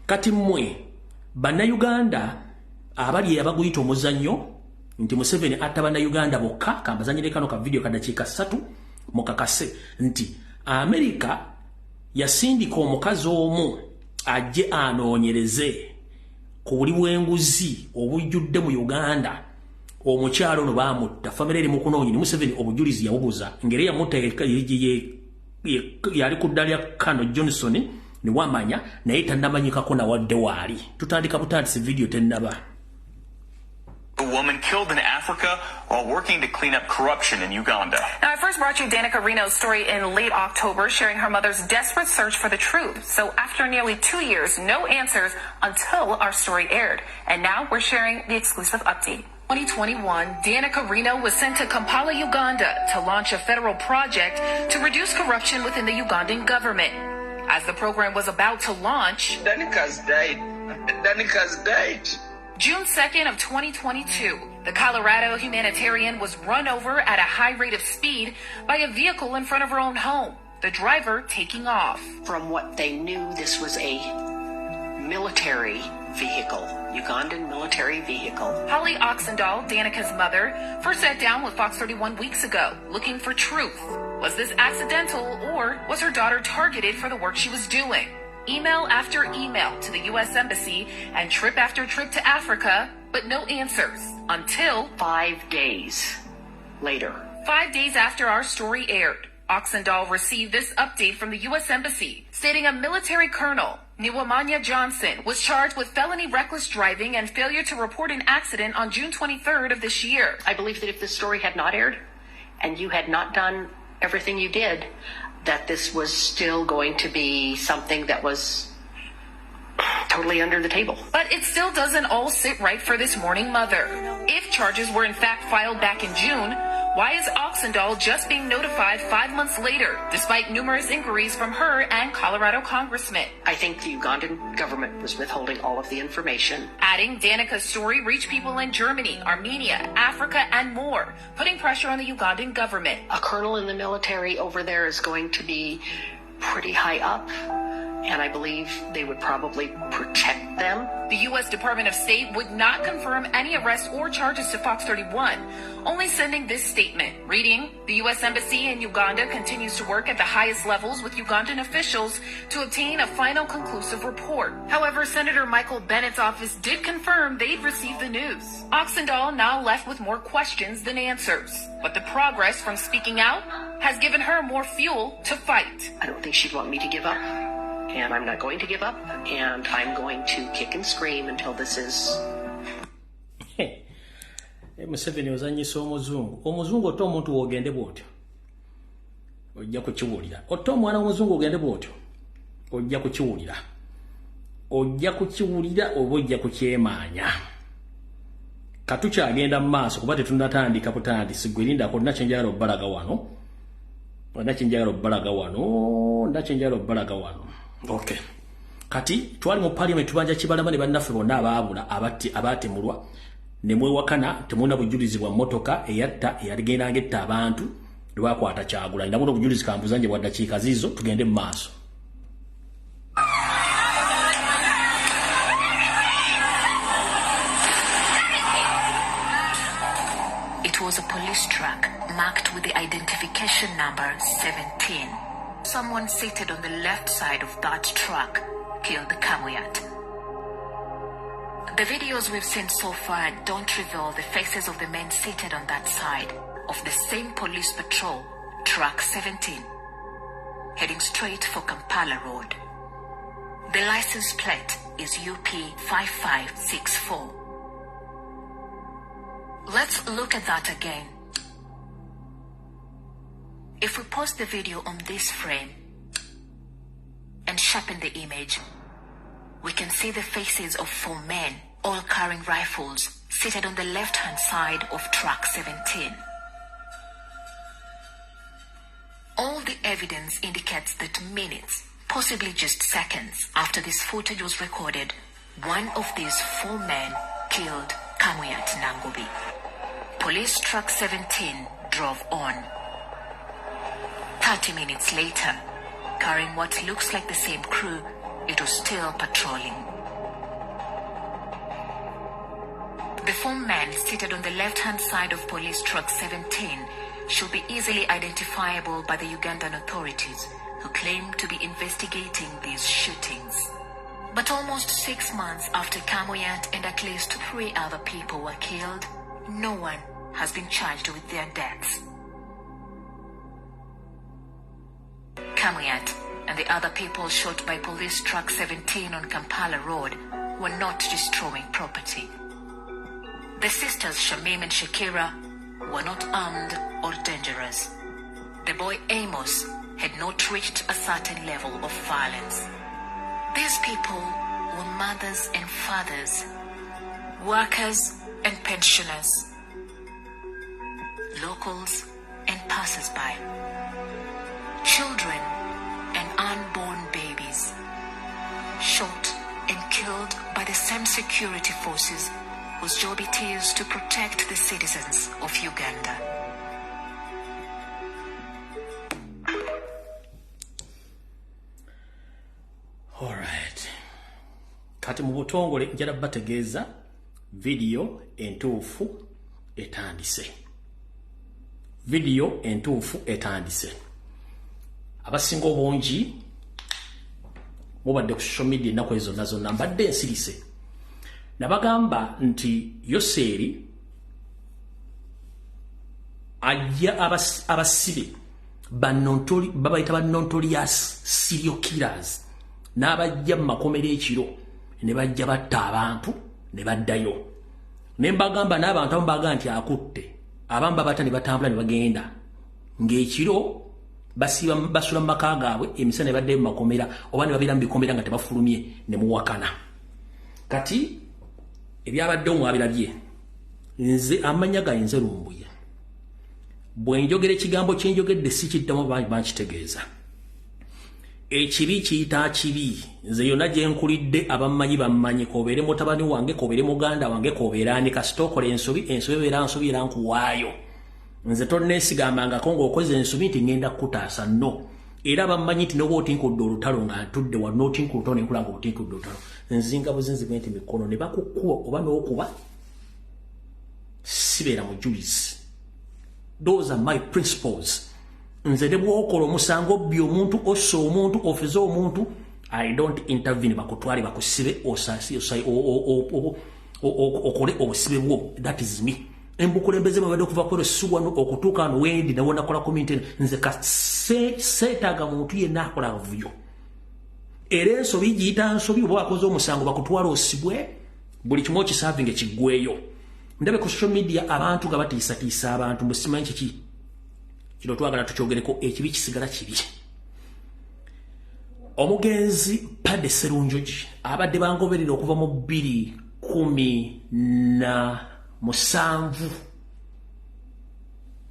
Kati mmwe bannayuganda abali abaguyita omuzannyo nti Museveni atta bannayuganda bokka kambazanyire kano ka video kadakiika 3 mukakase nti Amerika yasindika omukazi omu ajje anoonyereze ku buli bw'enguzi obujjudde mu Uganda. Omukyalo no bamutta famire eri mu kunoonyi Museveni obujulizi yabubuza ngeri yamutta yali ku ddala lya Kano Johnson ne wamanya naye tannamanyikako na wadde waali. Tutandika butandisi video tennaba. A woman killed in Africa while working to clean up corruption in Uganda. Now, I first brought you Danica Reno's story in late October, sharing her mother's desperate search for the truth. So after nearly 2 years, no answers until our story aired. And now we're sharing the exclusive update. 2021, Danica Reno was sent to Kampala, Uganda to launch a federal project to reduce corruption within the Ugandan government. As the program was about to launch, Danica's died. June 2nd of 2022, the Colorado humanitarian was run over at a high rate of speed by a vehicle in front of her own home, the driver taking off. From what they knew, this was a military vehicle, Ugandan military vehicle. Holly Oxendahl, Danica's mother, first sat down with Fox 31 weeks ago, looking for truth. Was this accidental, or was her daughter targeted for the work she was doing? Email after email to the U.S. Embassy and trip after trip to Africa, but no answers until 5 days later. 5 days after our story aired, Oxendahl received this update from the U.S. Embassy, stating a military colonel, Niwamanya Johnson, was charged with felony reckless driving and failure to report an accident on June 23rd of this year. I believe that if this story had not aired and you had not done everything you did, that this was still going to be something that was totally under the table. But it still doesn't all sit right for this mourning mother. If charges were in fact filed back in June, why is Oxendahl just being notified 5 months later, despite numerous inquiries from her and Colorado congressmen? I think the Ugandan government was withholding all of the information. Adding, Danica's story reached people in Germany, Armenia, Africa, and more, putting pressure on the Ugandan government. A colonel in the military over there is going to be pretty high up, and I believe they would probably protect them. The U.S. Department of State would not confirm any arrests or charges to Fox 31, only sending this statement, reading, the U.S. Embassy in Uganda continues to work at the highest levels with Ugandan officials to obtain a final conclusive report. However, Senator Michael Bennett's office did confirm they'd received the news. Oxendahl now left with more questions than answers. But the progress from speaking out has given her more fuel to fight. I don't think she'd want me to give up. And I'm not going to give up, and I'm going to kick and scream until this is... Museveni ozanyisa omuzungu. Omuzungu otta omuntu ogende bwotyo. Ojja kukiwulira. Otta omwana omuzungu ogende bwotyo. Ojja kukiwulira. Ojja kukiwulira oba ojja kukyemaanya. Katukyagenda mu maaso kuba tetunnatandika butandisi gwe lindako nakyenjagala obbalaga wano. Nakyenjagala obbalaga wano. Okay. Kati twali mu parliament tubanja kibalama ne bannaffe bonna abaabula abatemulwa ne mwewakana temuna bujulizi bwa motoka eyatta eyaligenda ngetta abantu lwakwata Kyagulanyi nabwo obujulizi kambuzanje bwa dakiika zizo tugende mu maaso. It was a police truck marked with the identification number 17. Someone seated on the left side of that truck killed Kamuyat. The videos we've seen so far don't reveal the faces of the men seated on that side of the same police patrol, truck 17, heading straight for Kampala Road. The license plate is UP 5564. Let's look at that again. If we pause the video on this frame and sharpen the image, we can see the faces of 4 men, all carrying rifles, seated on the left-hand side of truck 17. All the evidence indicates that minutes, possibly just seconds, after this footage was recorded, one of these 4 men killed Kamuyat Nangobi. Police truck 17 drove on. 30 minutes later, carrying what looks like the same crew, it was still patrolling. The 4 men seated on the left-hand side of police truck 17 should be easily identifiable by the Ugandan authorities, who claim to be investigating these shootings. But almost 6 months after Kamuyat and at least 3 other people were killed, no one has been charged with their deaths. Kamuyat and the other people shot by police truck 17 on Kampala Road were not destroying property. The sisters Shamim and Shakira were not armed or dangerous. The boy Amos had not reached a certain level of violence. These people were mothers and fathers, workers and pensioners, locals and passers-by, children and unborn babies, shot and killed by the same security forces whose job it is to protect the citizens of Uganda. All right. Kati mu butongole njala bategeeza video entuufu etandise. Video entuufu etandise. Abasinga obungi mubadde ku social media ennaku ezo nazo mbadde nsirise. Nabagamba nti Yoseri ajja abasibe babayita notorious serial killers n'abajja mu makomero ekiro ne bajja batta abantu ne baddayo. Ne mbagamba n'abantu abamu baga nti akutte abamu babata ne batambula ne bagenda ng'ekiro basula mu maka gaabwe emisana ne baddayo mu makomera oba ne babeera mu bikomera nga tebafulumye ne muwakana. kati ebyabadde omwabirabye nze amanya gayinze Lumbuye bwe njogera ekigambo kye njogedde si kiddamu bakitegeeza ekibi kiyita kibi nze yonna gye nkulidde abammanyi bammanyi kobeere mutabani wange kobeere muganda wange kobeere ani kasita okola ensobi ebeera nsobi era nkuwaayo nze tonneesigambangako ng'okoze ensobi nti ngenda kukutaasa no era bammanyi nti noba otinkudde olutalo nga ntudde wano otinkudde olutalo nenkula nga otinkudde olutalo nzinga buzinzibwe nti mikono ne bakukuba oba n'okuba sibeera mujulizi. Those are my principles. Nze de bwokola omusango obbye omuntu ossa omuntu ofeze omuntu I don't intervene bakutwale bakusibe osasi okole obusibe bwo. That is me. Embukulembeze babadde okuva ku Ssobi wano okutuuka wano wendi nawo nakola community nze ka seetaaga muntu yenna akola vuyo. Era ensobi giyita nsobi oba wakoze omusango bakutwala osibwe buli kimu okisavinga ekiggweyo. Ndabe ku social media abantu nga batiisatiisa abantu musimanyi kiki kino twagala tukyogereko ekibi kisigala kibi. Omugenzi Padde Sserunjogi abadde bangoberera okuva mu 2017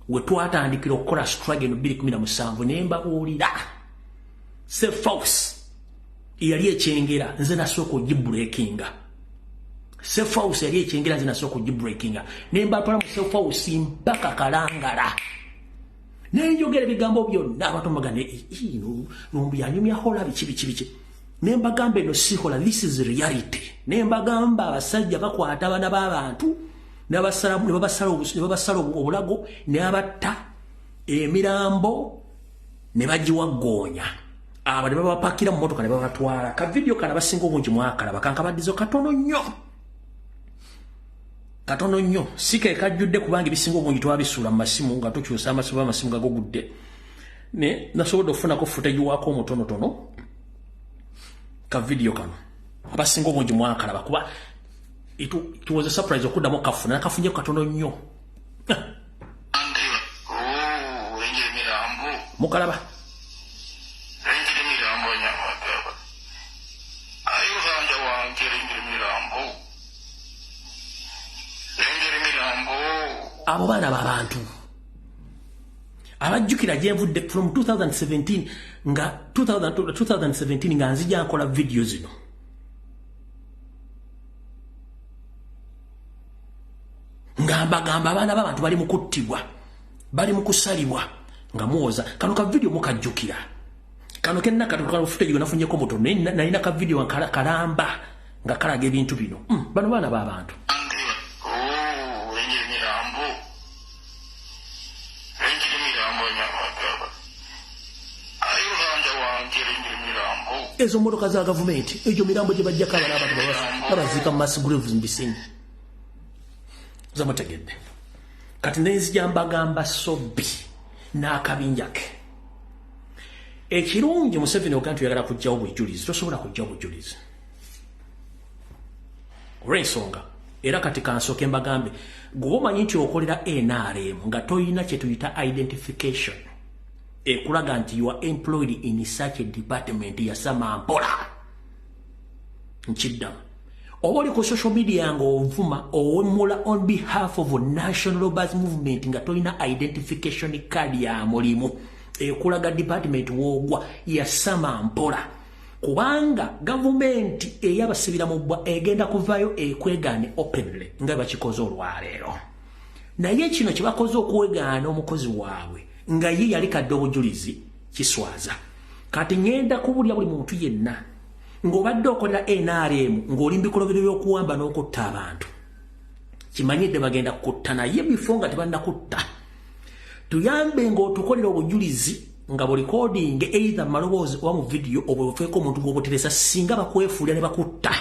we twatandikira okukola struggle no 2017 ne mbabuulira Sefausi yali ekyengera nze nasooka ogibreakinga. Sefausi yali ekyengera nze nasooka ogibreakinga ne mbatwala mu Sefausi mpaka Kalangala. Nenjogera ebigambo byonna abantu magane Lumbuye anyumya hola biki ne mbagamba eno si hola, this is reality. Ne mbagamba abasajja bakwata abana b'abantu ne babasala obulago ne abatta emirambo ne bagiwagoonya abo ne babapakira mu motoka ne babatwala. Ka video kana basinga obungi mwakalaba kankabaddizo katono nnyo sike kajjudde kubanga ebisinga obungi twabisuula mu masimu nga tukyusa amasimu amasimu gagogudde ne nasobodde okufunako footage wako omutonotono ka video kano abasinga obungi mwakalaba kuba it was a surprise okuddamu kafuna nakafunye katono nnyo mukalaba abo baana b'abantu abajjukira gye nvudde from 2017 nga nzija nkola video zino nga mbagamba abaana b'abantu bali mu kuttibwa bali mu kusalibwa nga muwoza kano ka video mukajjukira kano kenna katutukala footage nafunyeko moto nalina ka video kalamba nga kalaga ebintu bino bano baana b'abantu ezo motoka za gavumenti ejo mirambo gye bajjako abana abantu babaziika mu mass graves mbisinyi zamutegedde kati nenzija mbagamba Ssobi n'akabinjake ekirungi Museveni ogaa tuyagala kujjawo bujulizi tosobola kujjawo bujulizi olw'ensonga era kati kansooke mbagambe gwe omanyi nti okolera NRM nga toyina kye tuyita identification ekulaga nti you are employed in such a department ya Samampola nkiddamu oba oli ku social media nga ovuma owemula on behalf of a national robbers movement nga tolina identification card ya mulimu ekulaga department wogwa ya Samampola kubanga gavumenti eyabasibira mu bbwa egenda kuvaayo ekwegaane openly nga bakikoze olwaleero naye kino kye bakoze okwegaana omukozi waabwe nga ye yali kadde obujulizi kiswaza kati ngenda kubulya buli muntu yenna ng'obadde okolera NRM ng'oli mbikolobero by'okuwamba n'okutta abantu kimanyidde bagenda kukutta naye bifo nga tebannakutta tuyambe ng'otukolera obujulizi nga bu recording either maloboozi oba mu video obufeeko omuntu gw'obuteresa singa bakwefuulira ne bakutta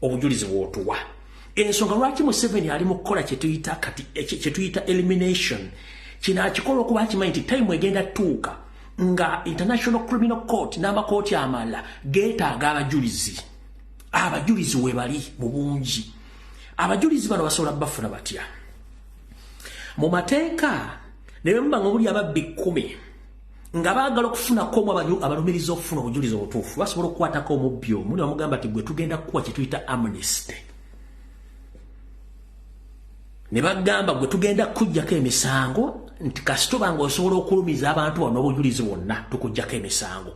obujulizi bw'otuwa ensonga lwaki Museveni ali mu kukola kye tuyita elimination kino akikola okuba akimanyi nti time egenda tuuka nga International Criminal Court n'amakooti amalala geetaaga abajulizi we bali mu bungi abajulizi bano basobola bafuna batya mu mateeka ne bwe muba nga muli ababbi 10 nga baagala okufunako abalumiriza okufuna obujulizi obutuufu basobola okukwatako omubbi omu ne bamugamba nti gwe tugenda kukuwa kye tuyita amnesty ne bagamba gwe tugenda kujjako emisango nti kasitoba ng'osobola okulumiza abantu bano obujulizi bwonna tukujjako emisango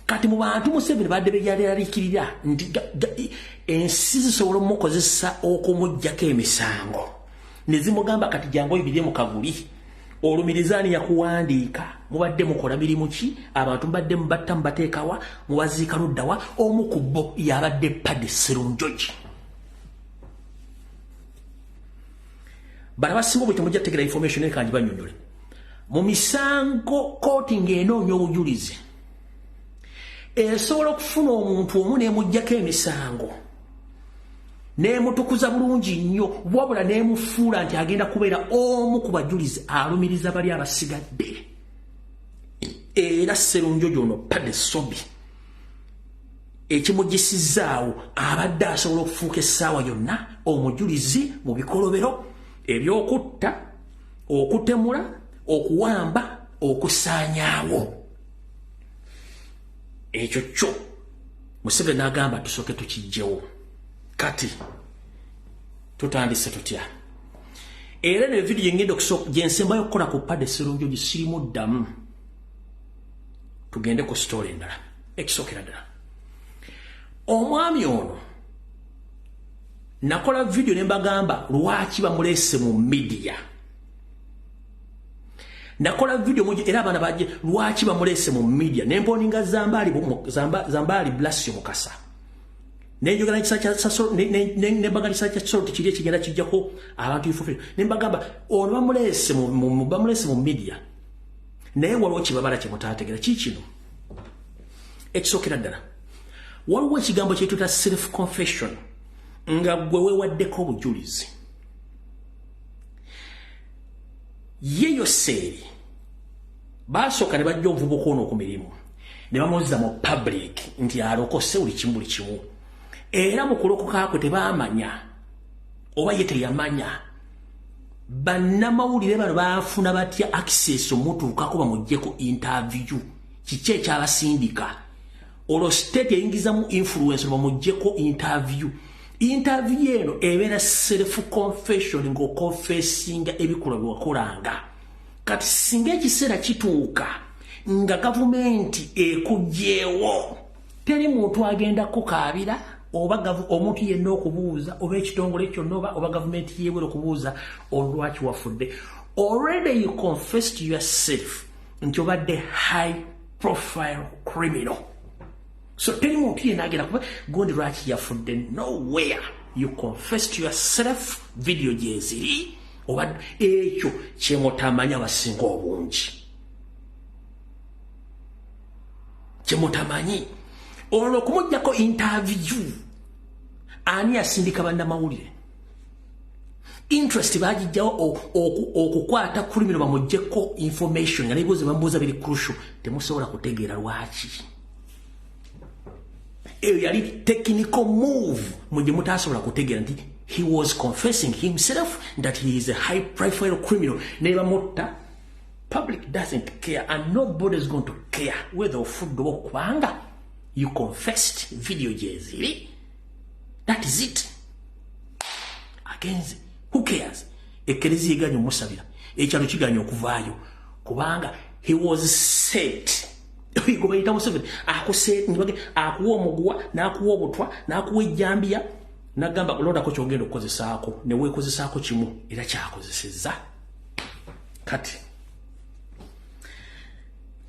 kati mu bantu Museveni badde beyalirikirira nti ensi zisobola omukozesa okumujjako emisango ne zimugamba kati jangu oyibirye mu kaguli olumirizaani yakuwandiika mubadde mukola mirimu ki abantu mbadde mubatta mubateekawa mubaziika luddawa omu ku bo yabadde Paddy Sserunjogi bana basinga bwe temujja kutegeera information ekanji bannyonnyole mu misango kooti ng'enoonya obujulizi esobola okufuna omuntu omu n'emuggyako emisango n'emutukuza bulungi nnyo wabula n'emufuula nti agenda kubeera omu ku bajulizi alumiriza bali abasigadde era Sserunjogi ono Paddy Ssobi ekimuggisizaawo abadde asobola okufuuka essaawa yonna omujulizi mu bikolobero ebyokutta okutemula okuwamba okusaanyaawo ekyo kyo Museveni n'agamba tusooke tukijjewo kati tutandise tutya era ne video ngendo gyensembayo okukola ku Paddy Sserunjogi sirimu ddamu tugende ku story endala ekisookera ddala omwami ono nakola video ne mbagamba lwaki bamuleese mu media nakola video moja era abana baje lwaki bamuleese mu media ne mponinga Zambali Blasio Mukasa nenjogera ne bagalisa kya sort kiri ekigenda kijjako abantu ifufe ne mbagamba ono bamuleese mu media naye waliwo kibabala kye mutaategera kikino ekisookera ddala waliwo ekigambo kyetuta self confession nga gwe weewaddeko obujulizi yeyo seeri baasooka ne bajja omuvubuka ono ku mirimu ne bamuzza mu public nti alokose buli kimu era mu kulokoka kwe tebaamanya oba ye teyamanya bannamawulire bano baafuna batya access omutuukako bamuggyeko interview kiki ekyabasindika olwo state eyingizamu influence bamuggyeko interview eno ebeera self confession ng'okonfessinga ebikola byewakolanga kati singa ekiseera kituuka nga gavumenti ekugjeewo teri muntu agenda kukaabira oba omuntu yenna okubuuza oba ekitongole kyonna oba gavumenti yeewera okubuuza olwaki wafudde already you confessed yourself nti obadde high profile criminal so teri muntu yenna agenda kuba gondi lwaki yafudde nowhere you confessed yourself video gyeziri oba ekyo kyemutamanya basinga obungi kyemutamanyi olwo kumujjako interview ani asindika bannamawulire interest bagijjawo okukwata kulimiro bamuggyeko information nga nebibuuzo bamubuuza biri crucial temusobola kutegeera lwaki eyo yali technical move mugye mutasobola kutegeera nti he was confessing himself that he is a high profile criminal ne bamutta public doesn't care and nobody is going to care whether ofudde oba okubanga you confessed video gyeziri that is it against who cares ekerezi iganya omusabira ekyalo kiganya okuvaayo kubanga he was set gobayita Museveni akuwa omuguwa n'akuwa obutwa n'akuwa ejjambiya n'agamba kulondako kyogenda okukozesaako ne weekozesaako kimu era kyakozesezza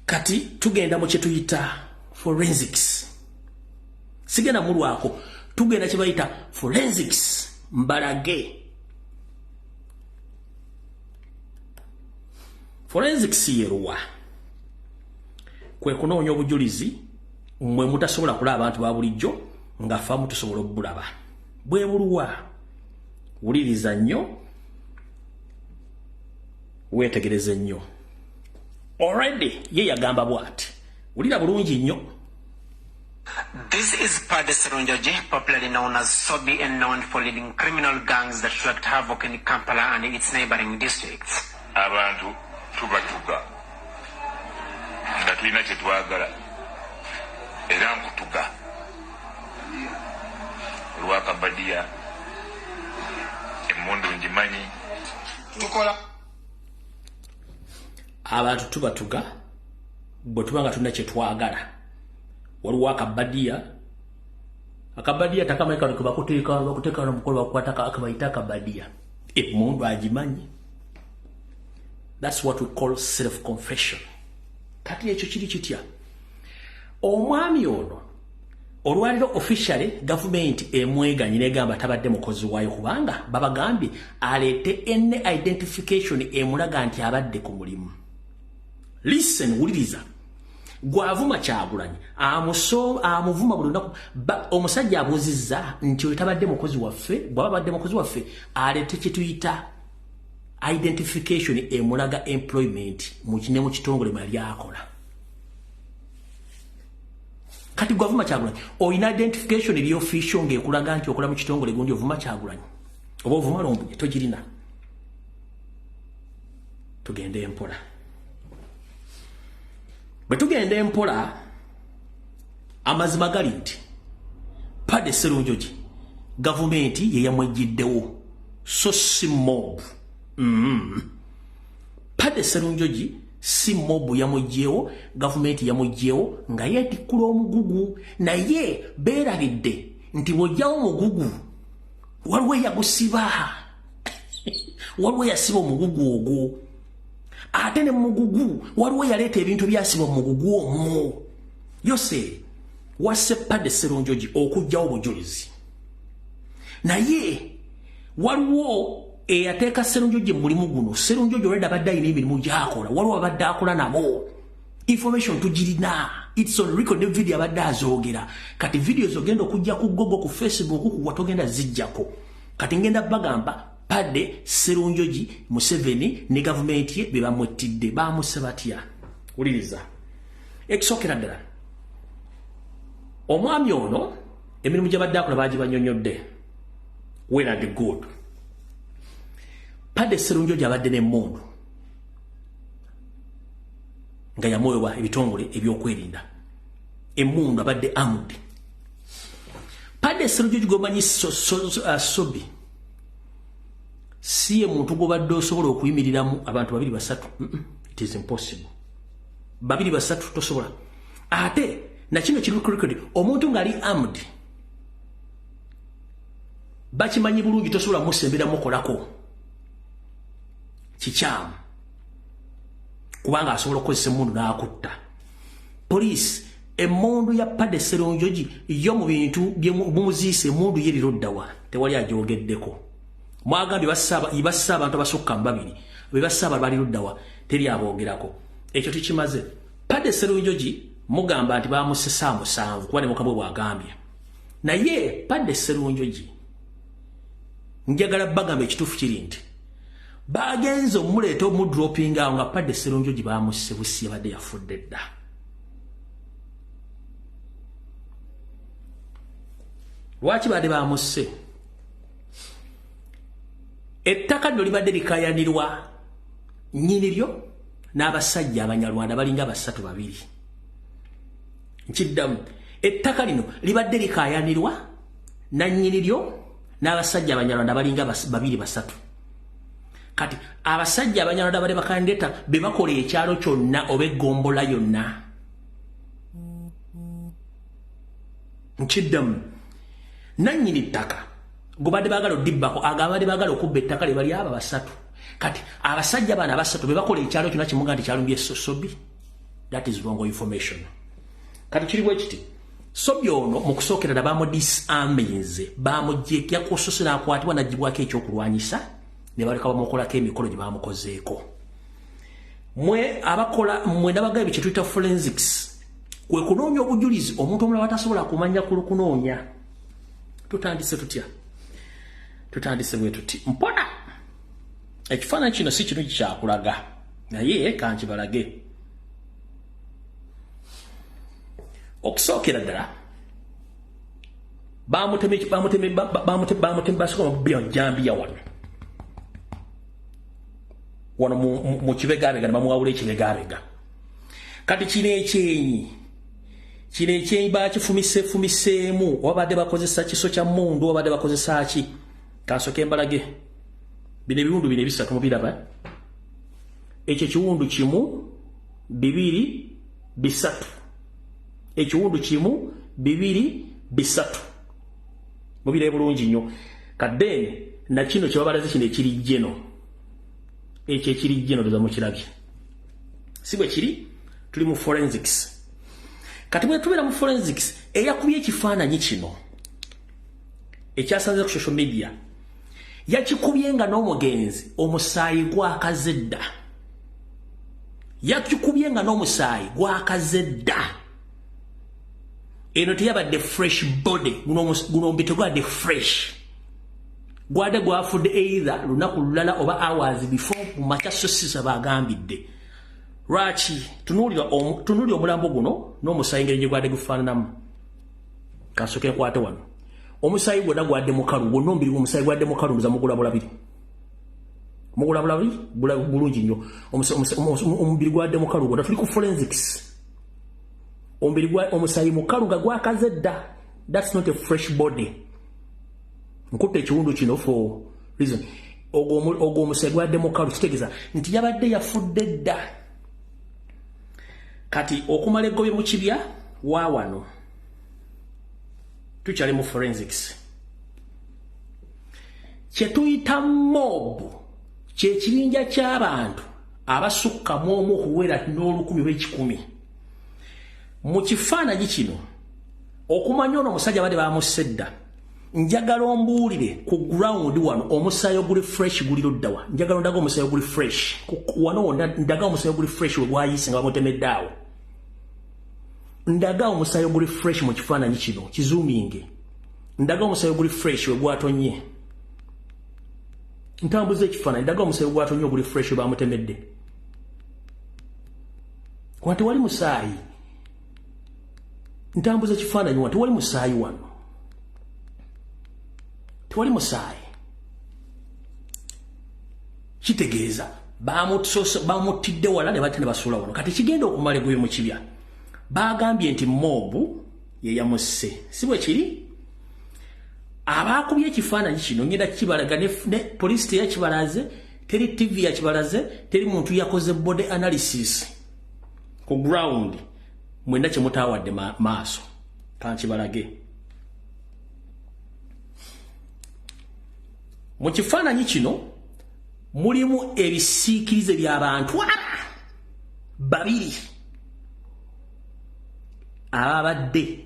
kati tugenda mu kye tuyita forensics sigenda mulwako tugenda kye bayita forensics mbalage forensics yeruwa kwe kunoonya obujulizi mwe mutasobola kulaba abantu ba bulijjo nga famu tusobola obbulaba bwe buluwa wuliriza nnyo weetegereze nnyo already ye yagamba bw'ati wulira bulungi nnyo. This is Paddy Sserunjogi, popularly known as Ssobi and known for leading criminal gangs that wreaked havoc in Kampala and its neighboring districts. Abantu tubatuga nga tulina kye twagala era nkutuga olwakabadiya emmundu ngimanyi tukola abantu tubatuga bwe tuba nga tulina kye twagala waliwo akabadiya takamanyika bakuteeka nomukolo bakukwata akabayita akabadiya emmundu agimanyi. That's what we call self-confession. Kati ekyo kiri kitya omwami ono olwaliro officially government emweganye negamba tabadde mukozi waayo kubanga babagambye aleete enne identification emulaga nti abadde ku mulimu. Listen, wuliriza. Gwavuma Kyagulanyi amuvuma buli lunaku omusajja abuuzizza nti oyo tabadde mukozi waffe bw'aba badde mukozi waffe aleete kye tuyita identification emulaga employment mu kitongole mwe yali akola. Kati gwavuma Kyagulanyi oyina identification eri official ng'ekulaga nti okola mu kitongole gundi ovuma Kyagulanyi oba ovuma Lumbuye togirina. Tugende empola. Bwe tugenda empola amazima gali nti Padde Sserunjogi gavumenti ye yamwejjiddewo so si mob. Padde Sserunjogi si mob yamwejjeewo gavumenti yamwejjeewo nga yeetikkula omugugu naye beerabidde nti bw'ojjawo omugugu waliwo eyagusiba waliwo eyasiba omugugu ogwo ate ne mugugu waliwo yaleeta ebintu byasiba mugugu omwo. Yose wasse Padde Sserunjogi okujjawo bujulizi naye waliwo eyateeka Sserunjogi mulimu guno. Sserunjogi olwedde abadde ayina emirimu gy'akola waliwo abadde akola nabo information tugirina. It's on record ne video abadde azoogera. Kati video zogenda okujja ku Google ku Facebook ku watogenda zijjako. Kati ngenda bagamba Padde Sserunjogi Museveni ne gavumenti ye be bamwettidde baamuse batya. Wuliriza ekisookera ddala omwami ono emirimu gy'abadde akola baagibanyonyodde well and good. Padde Sserunjogi abadde n'emmundu nga yamuweebwa ebitongole ebyokwerinda. Emmundu abadde armed. Padde Sserunjogi gomanyi Ssobi si ye muntu gobadde osobola okuyimiriramu abantu babiri basatu. It is impossible. Babiri basatu tosobola. Ate na kino kiri record omuntu ngali armed bakimanyi bulungi tosobola musembera mukolako kikyamu kubanga asobola okukozesa emmundu n'akutta. Police emmundu ya Padde Sserunjogi yo mu bintu byemuziise emmundu ye liroddawa tewali agyogeddeko. Mwagambye bassa abantu abasukka mu babiri be bassa abantu bali luddawa teri aboogerako. Ekyo tukimaze. Padde Sserunjogi mugamba nti baamusse 7 kuba ne mukabwe bw'agambye naye Padde Sserunjogi njagala bagamba ekituufu kiri nti bagenze omuleeta omudropinga awo nga Padde Sserunjogi baamusse busi yabadde yafudde dda. Lwaki badde baamusse? Ettaka lino libadde likayanirwa nnyiniryo n'abasajja abanyarwanda balinga basatu babiri. Nkiddamu ettaka lino libadde likayanirwa na nnyiniryo n'abasajja abanyarwanda balinga babiri basatu. Kati abasajja abanyarwanda bale bakandeta be bakola ekyalo kyonna oba eggombola yonna. Nkiddamu nannyini ttaka gubadde baagala odibbako agabadde baagala okubba ettaka lye bali aba basatu. Kati abasajja bana basatu be bakola ekyalo kyonna kimuga nti kyalumbye Ssobi. That is wrong information. Kati kiri bwe kiti Ssobi ono mu kusookera ddala bamudisarminze bamuggyekya kusose n'akwatibwa n'aggyibwako ekyokulwanyisa ne baleka bamukolako emikolo gye bamukozeeko. Mwe abakola mwe n'abagabi kye tuyita forensics kwe kunoonya obujulizi omuntu omulala batasobola kumanya ku lukunoonya. Tutandise tutya? Tutandise bwe tuti mpona ekifaananyi kino si kino kyakulaga naye kankibalage. Okusookera ddala bamutembasomubyanjambiya wano mu kibegabega ne bamuwawula ekibegabega kati kino ekyenyi bakifumiseemu wabadde bakozesa kiso kya mundu wabadde bakozesa ki kansoke mbalage bino ebiwundu bino ebisatu mubiraba ekyo kiwundu kimu 2 3 ekiwundu kimu 2 3 mubire bulungi nnyo kadde na kino kyebabalaze kino ekiri jeno ekyo ekiri jeno doza mukirabye si bwe kiri tuli mu forensics kati bwe tubera mu forensics eyakubye ekifaananyi kino ekyasanze ku social media yakikubye nga n'omugenzi omusaayi gwakaze dda yakikubye nga n'omusaayi gwakaze dda eno teyabadde fresh body guno mbite gwadde fresh gwade gwafudde either lunaku lulala oba hours before mu makya sosisa bagambidde lwaki tunuli omulambo guno n'omusaayi ngeri gye gwadde gufaananamu kansoke nkwate wano omusaayi gwonna gwadde mukalu gwonna omubiri gw'omusaayi gwadde mukalu nduza mugulabulabiri bulungi nnyo omubiri gwadde mukalu gwonna tuli ku forensics omusaayi mukalu nga gwakaze dda that's not a fresh body nkutte ekiwundu kino for reason ogwo omusaayi gwadde mukalu kitegeeza nti yabadde yafudde dda kati okumala eggobye mu kibya wa wano tukyali mu forensics kyetuyita mob kyekibinja ky'abantu abasukkamu omu okuwera n'olukumi lw'ekikumi mu kifaananyi kino okumanya ono omusajja badde bamusedda njagala ombuulire ku ground wano omusaayi oguli fresh guli luddawa njagala ndaga omusaayi oguli fresh wano ndaga omusaayi oguli fresh we gwayise nga bamutemedde awo ndaga omusaayi oguli fresh mu kifaananyi kino kizuuminge ndaga omusaayi oguli fresh we gwatonye ntambuza ekifaananyi ndaga omusaayi gwatonye oguli fresh we bamutemedde wante wali musaayi ntambuza ekifaananyi wante wali musaayi wano tewali musaayi kitegeeza bamutidde wala ne bate ne basuula wano kati kigenda okumala eggobye mu kibya bagambye nti mobu ye yamusse si bwe kiri abaakubye ekifaananyi kino ngenda kibalaga ne poliisi teyakibalaze teri tv yakibalaze teri muntu yakoze body analysis ku ground mwenda kyemutaawadde maaso kankibalage mu kifaananyi kino mulimu ebisiikirize by'abantu babiri ababadde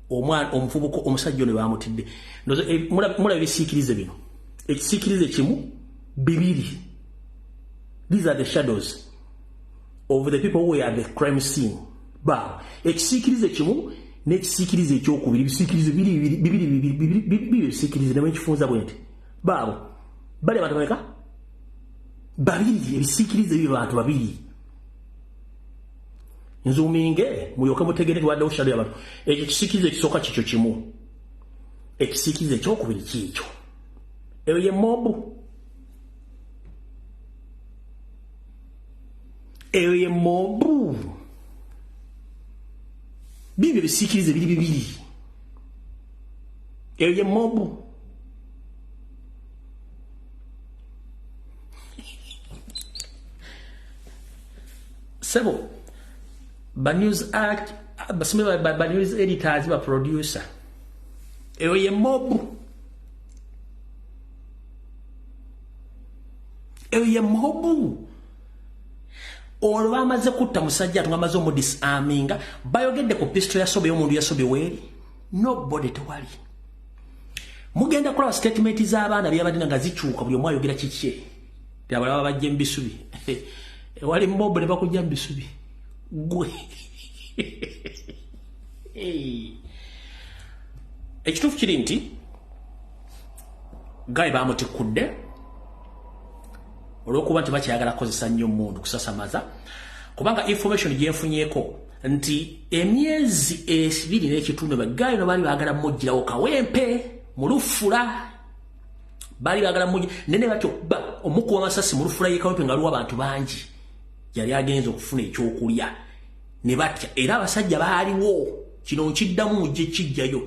omwana omuvubuka omusajja ono bamutidde mulaba ebisiikirize bino ekisiikirize kimu 2 these are the shadows of the people who were at the crime scene ba ekisiikirize kimu n'ekisiikirize ekyokubiri bisiikirize bibiri ebisiikirize ne bwekifunza bwenti baabo bali abantu baleka babiri ebisiikirize bibyo bantu babiri nzuuminge mulyoke mutegere twaddewo shadow y'abantu ekyo ekisiikirize ekisooka kikyo kimu ekisiikirize ekyokubiri kiikyo eyo ye mobu eyo ye mobu bibyo bisiikirize biri bibiri eyo ye mobu sebo ba news act basome ba news editors ba producer eyo ye mobu eyo ye mobu olwo bamaze kutta musajja tungamaze omudisarminga bayogedde ku pistol ya Ssobi y'omundu ya Ssobi weeri nobody tewali mugenda kulaba statement z'abaana byabadde nga zikyuka buli omu ayogera kikye abalaba bajja mu bisubi wali mobu ne bakujja mu bisubi gwe ekituufu kiri nti gaye bamutikudde olw'okuba nti bakyayagala kukozesa nnyo mundu kusasamaza kubanga information gyenfunyeko nti emyezi 2 n'ekitundu baggayo no bali baagala mujjirawo kawempe mu lufula bali baagala mujja nene batyo omukuba amasasi mu lufula y'ekawempe nga aliwo abantu bangi yali agenza okufuna ekyokulya ne batya era abasajja baaliwo kino nkiddamu gye kijjayo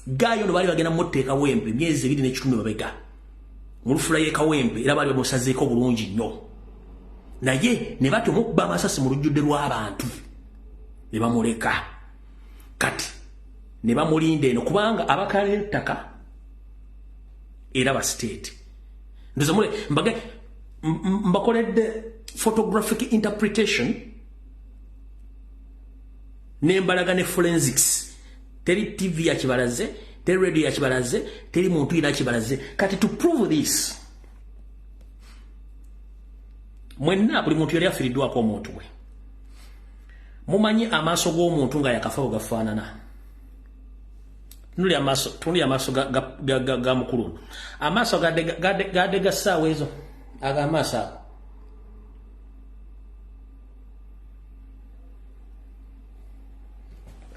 gaayo no baali bagenda motteeka wempe myezi 2.1 babega mu lufula ye kawempe era baali bamusazeeko bulungi nnyo naye ne batya omukubba amasasi mu lujjudde lw'abantu ne bamuleka kati ne bamulinda eno kubanga abakala ettaka era ba state ndoza mule mbakoledde photographic interpretation nembalaga ne forensics teri TV ya kibalaze teri radio ya kibalaze teri muntu ina kibalaze kati to prove this mwenna buli muntu yali afiridwako omuntu we mumanyi amaaso g'omuntu nga yakafa gafaanana tuli amaaso ga mukulu amaaso gadde gasaawa ezo agamaaso ago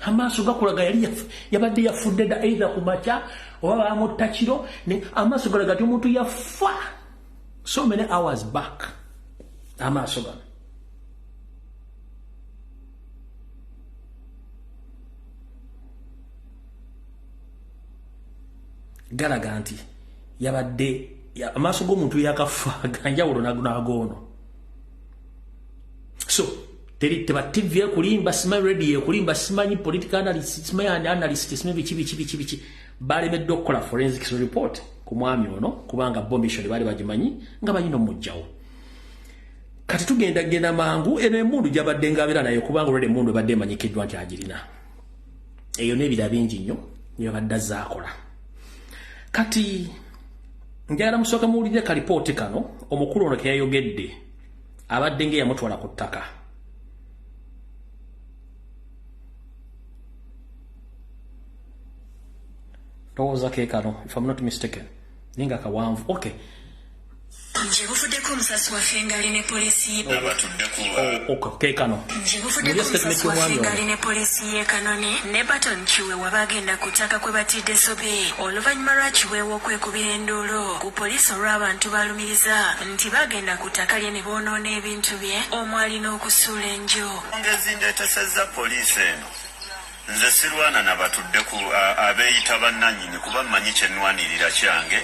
amaaso gakulaga yali yabadde yafudde dda either ku makya oba bamutta kiro amaaso galaga ti omuntu yafa so many hours back amaaso gano galaga nti yabadde amaaso g'omuntu yakafa ganjawulo n'agoono so teba TV ekulimba simanyi radio ekulimba simanyi political analyst simanyi analyst simanyi biki balemedde okukola forensics report ku mwami ono kubanga bombishoni baali bagimanyi nga balina omujjawo kati tugenda mangu eno emundu gyabadde ngabira naye kubanga olwedde emundu ebadde emanyikiddwa nti agirina eyo n'ebira bingi nnyo yabadde azaakola kati njagala musooka muwulire kalipooti kano omukulu ono keyayogedde abadde ng'eyamutwala ku ttaka ndowooza ke kano if I'm not mistaken ninga kawanvu okay nje bufuddeko omusasi waffe ngali ne polisi ke kano nje bufuddeko omusasi waffe ngali ne polisi ye kanone ne baton kiweewa bagenda ku ttaka kwe batidde Ssobi oluvannyuma lwa kiweewa okwekubira enduulu ku polisi olw'abantu balumiriza nti bagenda ku ttaka lye ne boonoona ebintu bye omw alina okusuula enjo ngezi ndeetesezza polisi eno nze sirwana nabatuddeku abeeyita bannannyini kuba mmanyi kyenwanirira kyange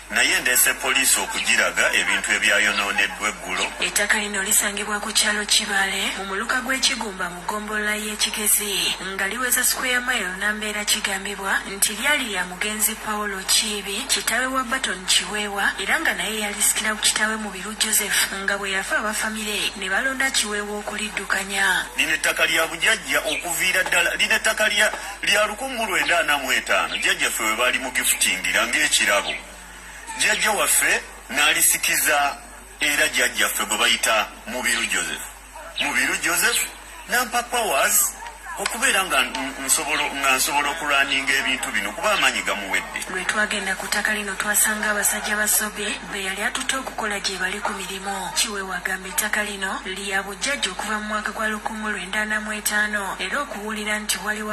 naye ndeese poliisi okugiraga ebintu ebyayonooneddwa eggulo ettaka lino lisangibwa ku kyalo Kibale mu muluka gw'Ekigumba mu ggombolola y'Ekigezi nga liweza square mile nambeera kigambibwa nti lyali lya mugenzi Paulo Kiibi kitaawe wa Baton Kiweewa era nga naye yalisikira ku kitaawe Mubiru Joseph nga bwe yafa abafamire ne balonda Kiweewa okuliddukanya lino ettaka lya bujajja okuviira ddala lino ettaka lya 1945 jjajjaffe we baali mu gifutingira ng'ekirabo jjajja waffe n'alisikiza era jjajjaffe gwe bayita Mubiru Joseph nampa powers okubeera nga nsobola okulwaninga ebintu bino kuba amaanyi gamuwedde lwe twagenda ku ttaka lino twasanga abasajja ba Ssobi be yali atutte okukola gye bali ku mirimu Kiweewa agamba ettaka lino lya bujjajja okuva mu mwaka gwa 1945 era okuwulira nti waliwo